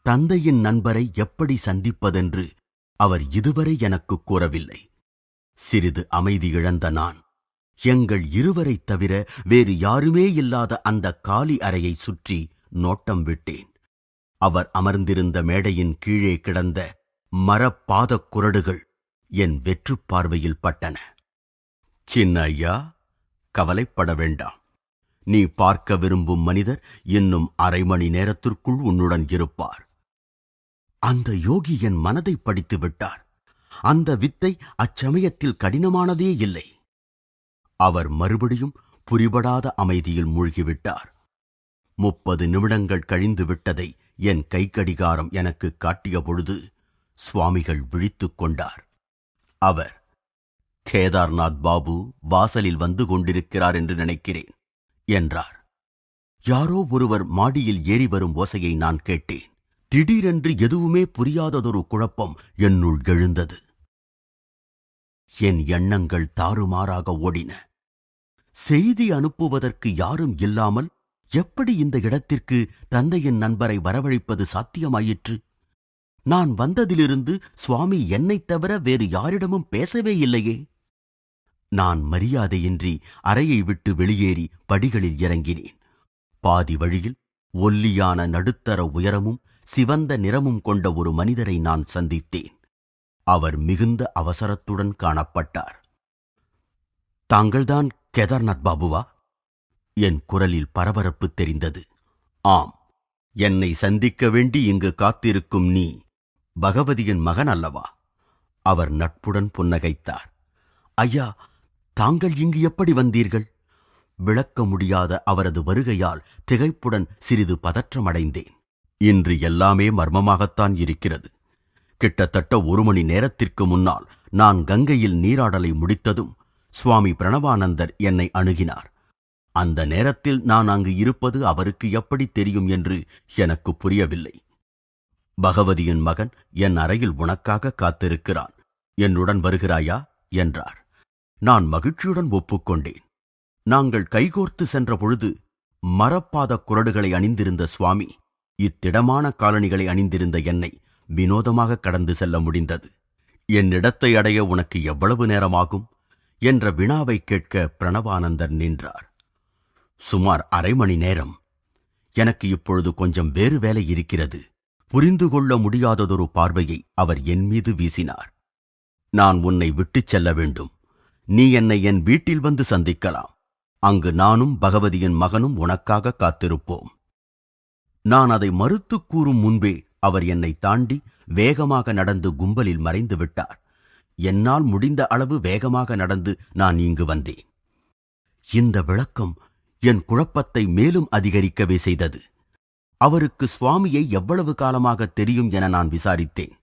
தந்தையின் நண்பரை எப்படி சந்திப்பதென்று அவர் இதுவரை எனக்குக் கூறவில்லை. சிறிது அமைதி இழந்த நான் எங்கள் இருவரைத் தவிர வேறு யாருமே இல்லாத அந்த காலி அறையை சுற்றி நோட்டம் விட்டேன். அவர் அமர்ந்திருந்த மேடையின் கீழே கிடந்த மரப்பாதக் குரடுகள் என் வெற்றுப் பார்வையில் பட்டன. சின்ன ஐயா, கவலைப்பட வேண்டாம். நீ பார்க்க விரும்பும் மனிதர் இன்னும் அரை மணி நேரத்திற்குள் உன்னுடன் இருப்பார். அந்த யோகி என் மனதை படித்து விட்டார். அந்த வித்தை அச்சமயத்தில் கடினமானதே இல்லை. அவர் மறுபடியும் புரிபடாத அமைதியில் மூழ்கிவிட்டார். 30 நிமிடங்கள் கழிந்து விட்டதை என் கைக்கடிகாரம் எனக்கு காட்டிய பொழுது சுவாமிகள் விழித்துக் கொண்டார். அவர், கேதார்நாத் பாபு வாசலில் வந்து கொண்டிருக்கிறார் என்று நினைக்கிறேன் என்றார். யாரோ ஒருவர் மாடியில் ஏறி வரும் ஓசையை நான் கேட்டேன். திடீரென்று எதுவுமே புரியாததொரு குழப்பம் என்னுள் எழுந்தது. என் எண்ணங்கள் தாறுமாறாக ஓடின. செய்தி அனுப்புவதற்கு யாரும் இல்லாமல் எப்படி இந்த இடத்திற்கு தந்தையின் நண்பரை வரவழைப்பது சாத்தியமாயிற்று? நான் வந்ததிலிருந்து சுவாமி என்னைத் தவிர வேறு யாரிடமும் பேசவே இல்லையே. நான் மரியாதையின்றி அறையை விட்டு வெளியேறி படிகளில் இறங்கினேன். பாதி வழியில் ஒல்லியான நடுத்தர உயரமும் சிவந்த நிறமும் கொண்ட ஒரு மனிதரை நான் சந்தித்தேன். அவர் மிகுந்த அவசரத்துடன் காணப்பட்டார். தாங்கள்தான் கேதார்நாத் பாபுவா? என் குரலில் பரபரப்பு தெரிந்தது. ஆம், என்னை சந்திக்க வேண்டி இங்கு காத்திருக்கும் நீ பகவதியின் மகன் அல்லவா? அவர் நட்புடன் புன்னகைத்தார். ஐயா, தாங்கள் இங்கு எப்படி வந்தீர்கள்? விளக்க முடியாத அவரது வருகையால் திகைப்புடன் சிறிது பதற்றமடைந்தேன். இன்று எல்லாமே மர்மமாகத்தான் இருக்கிறது. கிட்டத்தட்ட 1 மணி நேரத்திற்கு முன்னால் நான் கங்கையில் நீராடலை முடித்ததும் சுவாமி பிரணவானந்தர் என்னை அணுகினார். அந்த நேரத்தில் நான் அங்கு இருப்பது அவருக்கு எப்படி தெரியும் என்று எனக்கு புரியவில்லை. பகவதியின் மகன் என் அறையில் உனக்காக காத்திருக்கிறான், என்னுடன் வருகிறாயா என்றார். நான் மகிழ்ச்சியுடன் ஒப்புக்கொண்டேன். நாங்கள் கைகோர்த்து சென்ற பொழுது மரப்பாத குரடுகளை அணிந்திருந்த சுவாமி இத்திடமான காலணிகளை அணிந்திருந்த என்னை வினோதமாக கடந்து செல்ல முடிந்தது. என்னிடத்தை அடைய உனக்கு எவ்வளவு நேரமாகும் என்ற வினாவை கேட்க பிரணவானந்தர் நின்றார். சுமார் 1/2 மணி நேரம். எனக்கு இப்பொழுது கொஞ்சம் வேறு வேலை இருக்கிறது. புரிந்து கொள்ள முடியாததொரு பார்வையை அவர் என் மீது வீசினார். நான் உன்னை விட்டுச் செல்ல வேண்டும். நீ என்னை என் வீட்டில் வந்து சந்திக்கலாம். அங்கு நானும் பகவதியின் மகனும் உனக்காக காத்திருப்போம். நான் அதை மறுத்துக் கூறும் முன்பே அவர் என்னை தாண்டி வேகமாக நடந்து கும்பலில் மறைந்து விட்டார். என்னால் முடிந்த அளவு வேகமாக நடந்து நான் இங்கு வந்தேன். இந்த விளக்கம் என் குழப்பத்தை மேலும் அதிகரிக்கவே செய்தது. அவருக்கு சுவாமியை எவ்வளவு காலமாக தெரியும் என நான் விசாரித்தேன்.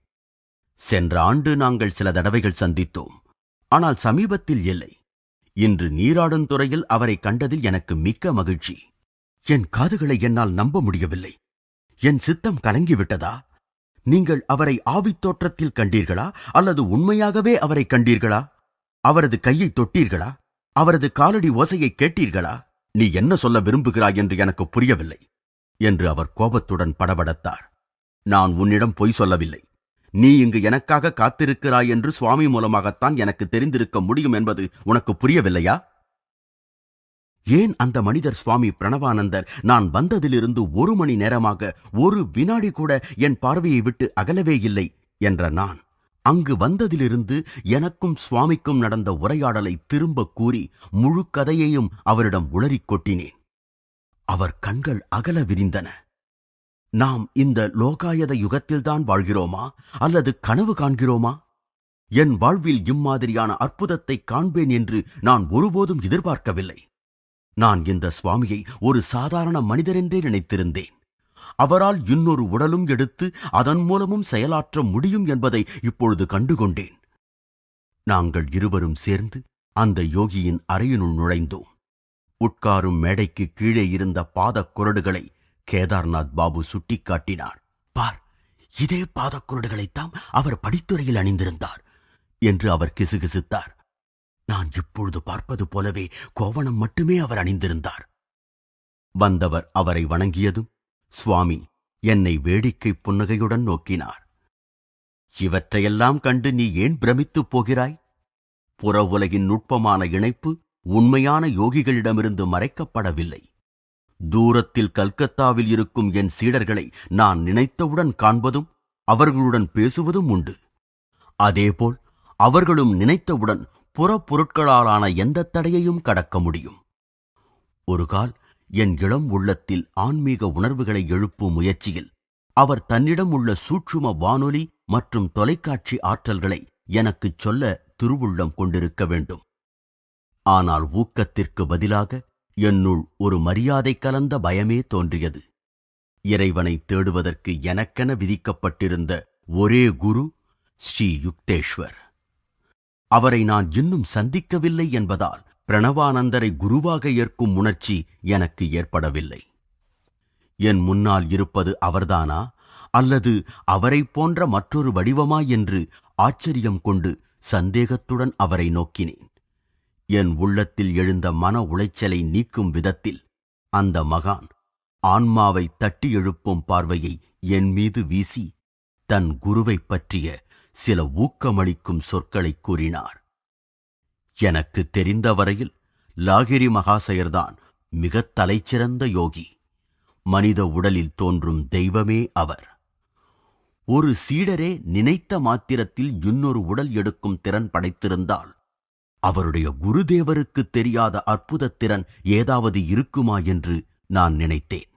சென்ற ஆண்டு நாங்கள் சில தடவைகள் சந்தித்தோம், ஆனால் சமீபத்தில் இல்லை. இன்று நீராடும் துறையில் அவரை கண்டதில் எனக்கு மிக்க மகிழ்ச்சி. என் காதுகளை என்னால் நம்ப முடியவில்லை. என் சித்தம் கலங்கிவிட்டதா? நீங்கள் அவரை ஆவித் தோற்றத்தில் கண்டீர்களா, அல்லது உண்மையாகவே அவரை கண்டீர்களா? அவரது கையை தொட்டீர்களா? அவரது காலடி ஓசையை கேட்டீர்களா? நீ என்ன சொல்ல விரும்புகிறாய் என்று எனக்கு புரியவில்லை என்று அவர் கோபத்துடன் படபடத்தார். நான் உன்னிடம் பொய் சொல்லவில்லை. நீ இங்கு எனக்காக காத்திருக்கிறாய் என்று சுவாமி மூலமாகத்தான் எனக்கு தெரிந்திருக்க முடியும் என்பது உனக்கு புரியவில்லையா? ஏன் அந்த மனிதர் சுவாமி பிரணவானந்தர் நான் வந்ததிலிருந்து 1 மணி நேரமாக 1 வினாடி கூட என் பார்வையை விட்டு அகலவே இல்லை என்ற நான் அங்கு வந்ததிலிருந்து எனக்கும் சுவாமிக்கும் நடந்த உரையாடலை திரும்ப கூறி முழு கதையையும் அவரிடம் உளறிக் கொட்டினேன். அவர் கண்கள் அகல விரிந்தன. நாம் இந்த லோகாயத யுகத்தில்தான் வாழ்கிறோமா, அல்லது கனவு காண்கிறோமா? என் வாழ்வில் இம்மாதிரியான அற்புதத்தை காண்பேன் என்று நான் ஒருபோதும் எதிர்பார்க்கவில்லை. நான் இந்த சுவாமியை ஒரு சாதாரண மனிதரென்றே நினைத்திருந்தேன். அவரால் இன்னொரு உடலும் எடுத்து அதன் மூலமும் செயலாற்ற முடியும் என்பதை இப்பொழுது கண்டுகொண்டேன். நாங்கள் இருவரும் சேர்ந்து அந்த யோகியின் அறையினுள் நுழைந்தோம். உட்காரும் மேடைக்கு கீழே இருந்த பாதக் குரடுகளை கேதார்நாத் பாபு சுட்டிக்காட்டினார். பார், இதே பாதக்குரடுகளைத்தான் அவர் படித்துறையில் அணிந்திருந்தார் என்று அவர் கிசுகிசுத்தார். நான் இப்பொழுது பார்ப்பது போலவே கோவணம் மட்டுமே அவர் அணிந்திருந்தார். வந்தவர் அவரை வணங்கியதும் சுவாமி என்னை வேடிக்கை புன்னகையுடன் நோக்கினார். இவற்றையெல்லாம் கண்டு நீ ஏன் பிரமித்துப் போகிறாய்? புற உலகின் நுட்பமான இணைப்பு உண்மையான யோகிகளிடமிருந்து மறைக்கப்படவில்லை. தூரத்தில் கல்கத்தாவில் இருக்கும் என் சீடர்களை நான் நினைத்தவுடன் காண்பதும் அவர்களுடன் பேசுவதும் உண்டு. அதேபோல் அவர்களும் நினைத்தவுடன் புறப்பொருட்களாலான எந்த தடையையும் கடக்க முடியும். ஒருகால் என் இளம் உள்ளத்தில் ஆன்மீக உணர்வுகளை எழுப்பும் முயற்சியில் அவர் தன்னிடம் உள்ள சூட்சும வானொலி மற்றும் தொலைக்காட்சி ஆற்றல்களை எனக்குச் சொல்ல திருவுள்ளம் கொண்டிருக்க வேண்டும். ஆனால் ஊக்கத்திற்கு பதிலாக என்னுள் ஒரு மரியாதை கலந்த பயமே தோன்றியது. இறைவனை தேடுவதற்கு எனக்கென விதிக்கப்பட்டிருந்த ஒரே குரு ஸ்ரீ யுக்தேஸ்வர். அவரை நான் இன்னும் சந்திக்கவில்லை என்பதால் பிரணவானந்தரை குருவாக ஏற்கும் உணர்ச்சி எனக்கு ஏற்படவில்லை. என் முன்னால் இருப்பது அவர்தானா, அல்லது அவரைப் போன்ற மற்றொரு வடிவமா என்று ஆச்சரியம் கொண்டு சந்தேகத்துடன் அவரை நோக்கினேன். என் உள்ளத்தில் எழுந்த மன உளைச்சலை நீக்கும் விதத்தில் அந்த மகான் ஆன்மாவை தட்டி எழுப்பும் பார்வையை என் மீது வீசி தன் குருவைப் பற்றிய சில ஊக்கமளிக்கும் சொற்களைக் கூறினார். எனக்கு தெரிந்த வரையில் லாகிரி மகாசயர்தான் மிகத் தலைச்சிறந்த யோகி. மனித உடலில் தோன்றும் தெய்வமே அவர். ஒரு சீடரே நினைத்த மாத்திரத்தில் இன்னொரு உடல் எடுக்கும் திறன் படைத்திருந்தால் அவருடைய குருதேவருக்கு தெரியாத அற்புத திறன் ஏதாவது இருக்குமா என்று நான் நினைத்தேன்.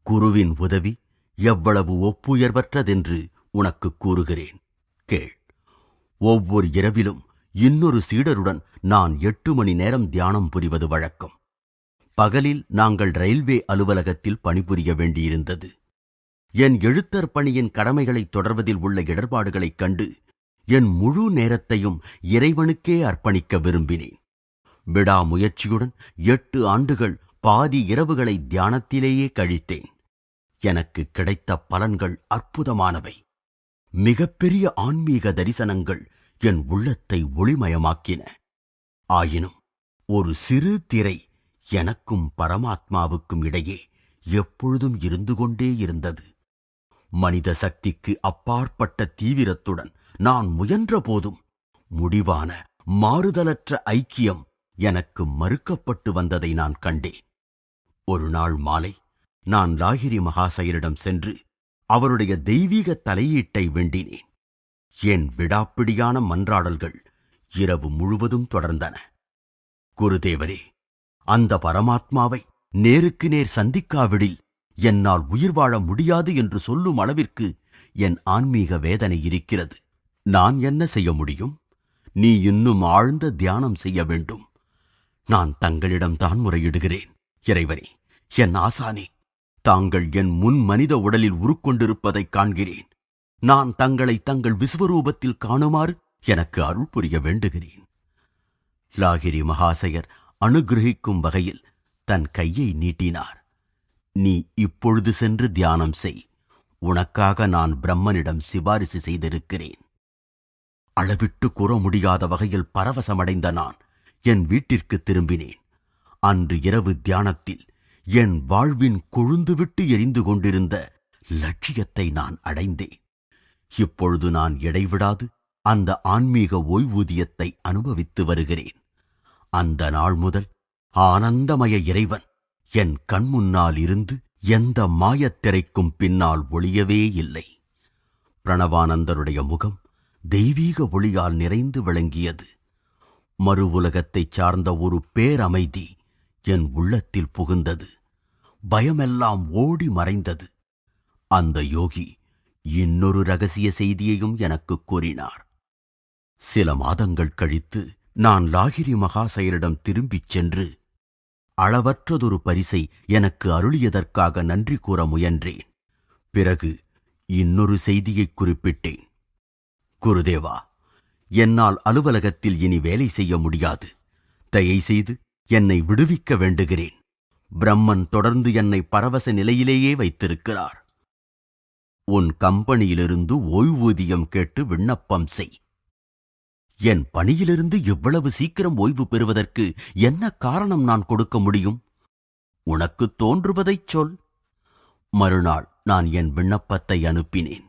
குருவின் உதவி எவ்வளவு ஒப்புயர்வற்றதென்று உனக்கு கூறுகிறேன், கேள். ஒவ்வொரு இரவிலும் இன்னொரு சீடருடன் நான் 8 மணி நேரம் தியானம் புரிவது வழக்கம். பகலில் நாங்கள் ரயில்வே அலுவலகத்தில் பணிபுரிய வேண்டியிருந்தது. என் எழுத்தர் பணியின் கடமைகளை தொடர்வதில் உள்ள இடர்பாடுகளைக் கண்டு என் முழு நேரத்தையும் இறைவனுக்கே அர்ப்பணிக்க விரும்பினேன். விடாமுயற்சியுடன் 8 ஆண்டுகள் பாதி இரவுகளை தியானத்திலேயே கழித்தேன். எனக்கு கிடைத்த பலன்கள் அற்புதமானவை. மிகப்பெரிய ஆன்மீக தரிசனங்கள் என் உள்ளத்தை ஒளிமயமாக்கின. ஆயினும் ஒரு சிறு திரை எனக்கும் பரமாத்மாவுக்கும் இடையே எப்பொழுதும் இருந்து கொண்டே இருந்தது. மனித சக்திக்கு அப்பாற்பட்ட தீவிரத்துடன் நான் முயன்ற போதும் முடிவான மாறுதலற்ற ஐக்கியம் எனக்கு மறுக்கப்பட்டு வந்ததை நான் கண்டேன். ஒரு நாள் மாலை நான் லாகிரி மகாசயரிடம் சென்று அவருடைய தெய்வீக தலையீட்டை வேண்டினேன். என் விடாப்பிடியான மன்றாடல்கள் இரவு முழுவதும் தொடர்ந்தன. குருதேவரே, அந்த பரமாத்மாவை நேருக்கு நேர் சந்திக்காவிடில் என்னால் உயிர் வாழ முடியாது என்று சொல்லும் அளவிற்கு என் ஆன்மீக வேதனை இருக்கிறது. நான் என்ன செய்ய முடியும்? நீ இன்னும் ஆழ்ந்த தியானம் செய்ய வேண்டும். நான் தங்களிடம்தான் முறையிடுகிறேன். இறைவனே, என் ஆசானே, தாங்கள் என் முன் மனித உடலில் உருக்கொண்டிருப்பதைக் காண்கிறேன். நான் தங்களை தங்கள் விஸ்வரூபத்தில் காணுமாறு எனக்கு அருள் புரிய வேண்டுகிறேன். லாகிரி மகாசயர் அனுகிரகிக்கும் வகையில் தன் கையை நீட்டினார். நீ இப்பொழுது சென்று தியானம் செய். உனக்காக நான் பிரம்மனிடம் சிபாரிசு செய்திருக்கிறேன். அளவிட்டு கூற முடியாத வகையில் பரவசமடைந்த நான் என் வீட்டிற்கு திரும்பினேன். அன்று இரவு தியானத்தில் என் வாழ்வின் கொழுந்துவிட்டு எரிந்து கொண்டிருந்த லட்சியத்தை நான் அடைந்தேன். இப்பொழுது நான் இடைவிடாது அந்த ஆன்மீக ஓய்வூதியத்தை அனுபவித்து வருகிறேன். அந்த நாள் முதல் ஆனந்தமய இறைவன் என் கண்முன்னால் இருந்து எந்த மாயத்திரைக்கும் பின்னால் ஒளியவே இல்லை. பிரணவானந்தருடைய முகம் தெய்வீக ஒளியால் நிறைந்து விளங்கியது. மறு உலகத்தைச் சார்ந்த ஒரு பேரமைதி என் உள்ளத்தில் புகுந்தது. பயமெல்லாம் ஓடி மறைந்தது. அந்த யோகி இன்னொரு ரகசிய செய்தியையும் எனக்கு கூறினார். சில மாதங்கள் கழித்து நான் லாகிரி மகாசயரிடம் திரும்பிச் சென்று அளவற்றதொரு பரிசை எனக்கு அருளியதற்காக நன்றி கூற முயன்றேன். பிறகு இன்னொரு செய்தியைக் குறிப்பிட்டேன். குருதேவா, என்னால் அலுவலகத்தில் இனி வேலை செய்ய முடியாது. தயைசெய்து என்னை விடுவிக்க வேண்டுகிறேன். பிரம்மன் தொடர்ந்து என்னை பரவச நிலையிலேயே வைத்திருக்கிறார். உன் கம்பெனியிலிருந்து ஓய்வூதியம் கேட்டு விண்ணப்பம் செய். என் பணியிலிருந்து இவ்வளவு சீக்கிரம் ஓய்வு பெறுவதற்கு என்ன காரணம் நான் கொடுக்க முடியும்? உனக்கு தோன்றுவதைச் சொல். மறுநாள் நான் என் விண்ணப்பத்தை அனுப்பினேன்.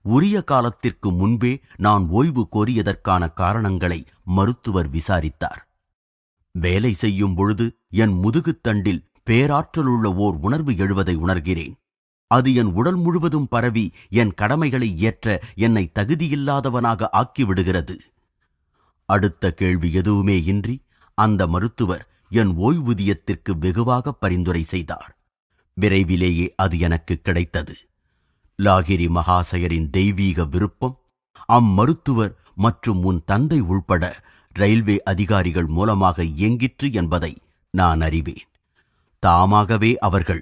உரிய காலத்திற்கு முன்பே நான் ஓய்வு கோரியதற்கான காரணங்களை மருத்துவர் விசாரித்தார். வேலை செய்யும் பொழுது என் முதுகுத்தண்டில் பேராற்றலுள்ள ஓர் உணர்வு எழுவதை உணர்கிறேன். அது என் உடல் முழுவதும் பரவி என் கடமைகளை ஏற்ற என்னை தகுதியில்லாதவனாக ஆக்கிவிடுகிறது. அடுத்த கேள்வி எதுவுமே இன்றி அந்த மருத்துவர் என் ஓய்வூதியத்திற்கு வெகுவாக பரிந்துரை செய்தார். விரைவிலேயே அது எனக்கு கிடைத்தது. லாகிரி மகாசயரின் தெய்வீக விருப்பம் அம்மருத்துவர் மற்றும் உன் தந்தை உள்பட ரயில்வே அதிகாரிகள் மூலமாக இயங்கிற்று என்பதை நான் அறிவேன். தாமாகவே அவர்கள்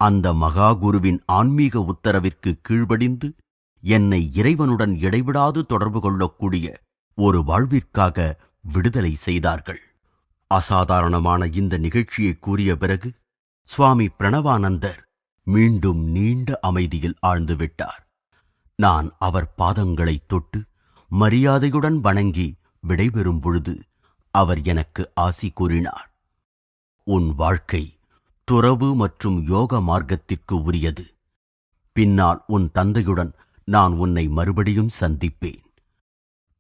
அந்த மகாகுருவின் ஆன்மீக உத்தரவிற்கு கீழ்ப்படிந்து என்னை இறைவனுடன் இடைவிடாது தொடர்பு கொள்ளக்கூடிய ஒரு வாழ்விற்காக விடுதலை செய்தார்கள். அசாதாரணமான இந்த நிகழ்ச்சியை கூறிய பிறகு சுவாமி பிரணவானந்தர் மீண்டும் நீண்ட அமைதியில் ஆழ்ந்துவிட்டார். நான் அவர் பாதங்களை தொட்டு மரியாதையுடன் வணங்கி விடைபெறும் பொழுது அவர் எனக்கு ஆசி கூறினார். உன் வாழ்க்கை துறவு மற்றும் யோக மார்க்கத்திற்கு உரியது. பின்னால் உன் தந்தையுடன் நான் உன்னை மறுபடியும் சந்திப்பேன்.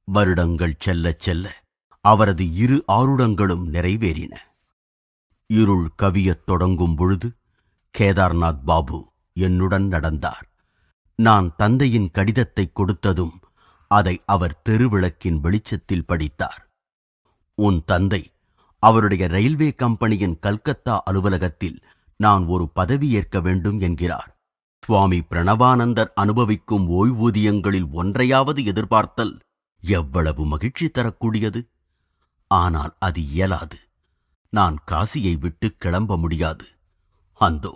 வருடங்கள் செல்லச் செல்ல அவரது 2 ஆருடங்களும் நிறைவேறின. இருள் கவியத் தொடங்கும் பொழுது கேதார்நாத் பாபு என்னுடன் நடந்தார். நான் தந்தையின் கடிதத்தை கொடுத்ததும் அதை அவர் தெருவிளக்கின் வெளிச்சத்தில் படித்தார். உன் தந்தை அவருடைய ரயில்வே கம்பெனியின் கல்கத்தா அலுவலகத்தில் நான் ஒரு பதவியேற்க வேண்டும் என்கிறார். சுவாமி பிரணவானந்தர் அனுபவிக்கும் ஓய்வூதியங்களில் ஒன்றையாவது எதிர்பார்த்தல் எவ்வளவு மகிழ்ச்சி தரக்கூடியது. ஆனால் அது இயலாது. நான் காசியை விட்டு கிளம்ப முடியாது. அந்தோ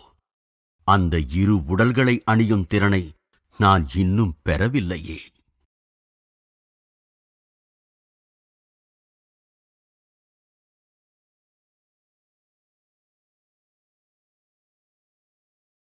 அந்த 2 உடல்களை அணியும் திறனை நான் இன்னும் பெறவில்லையே.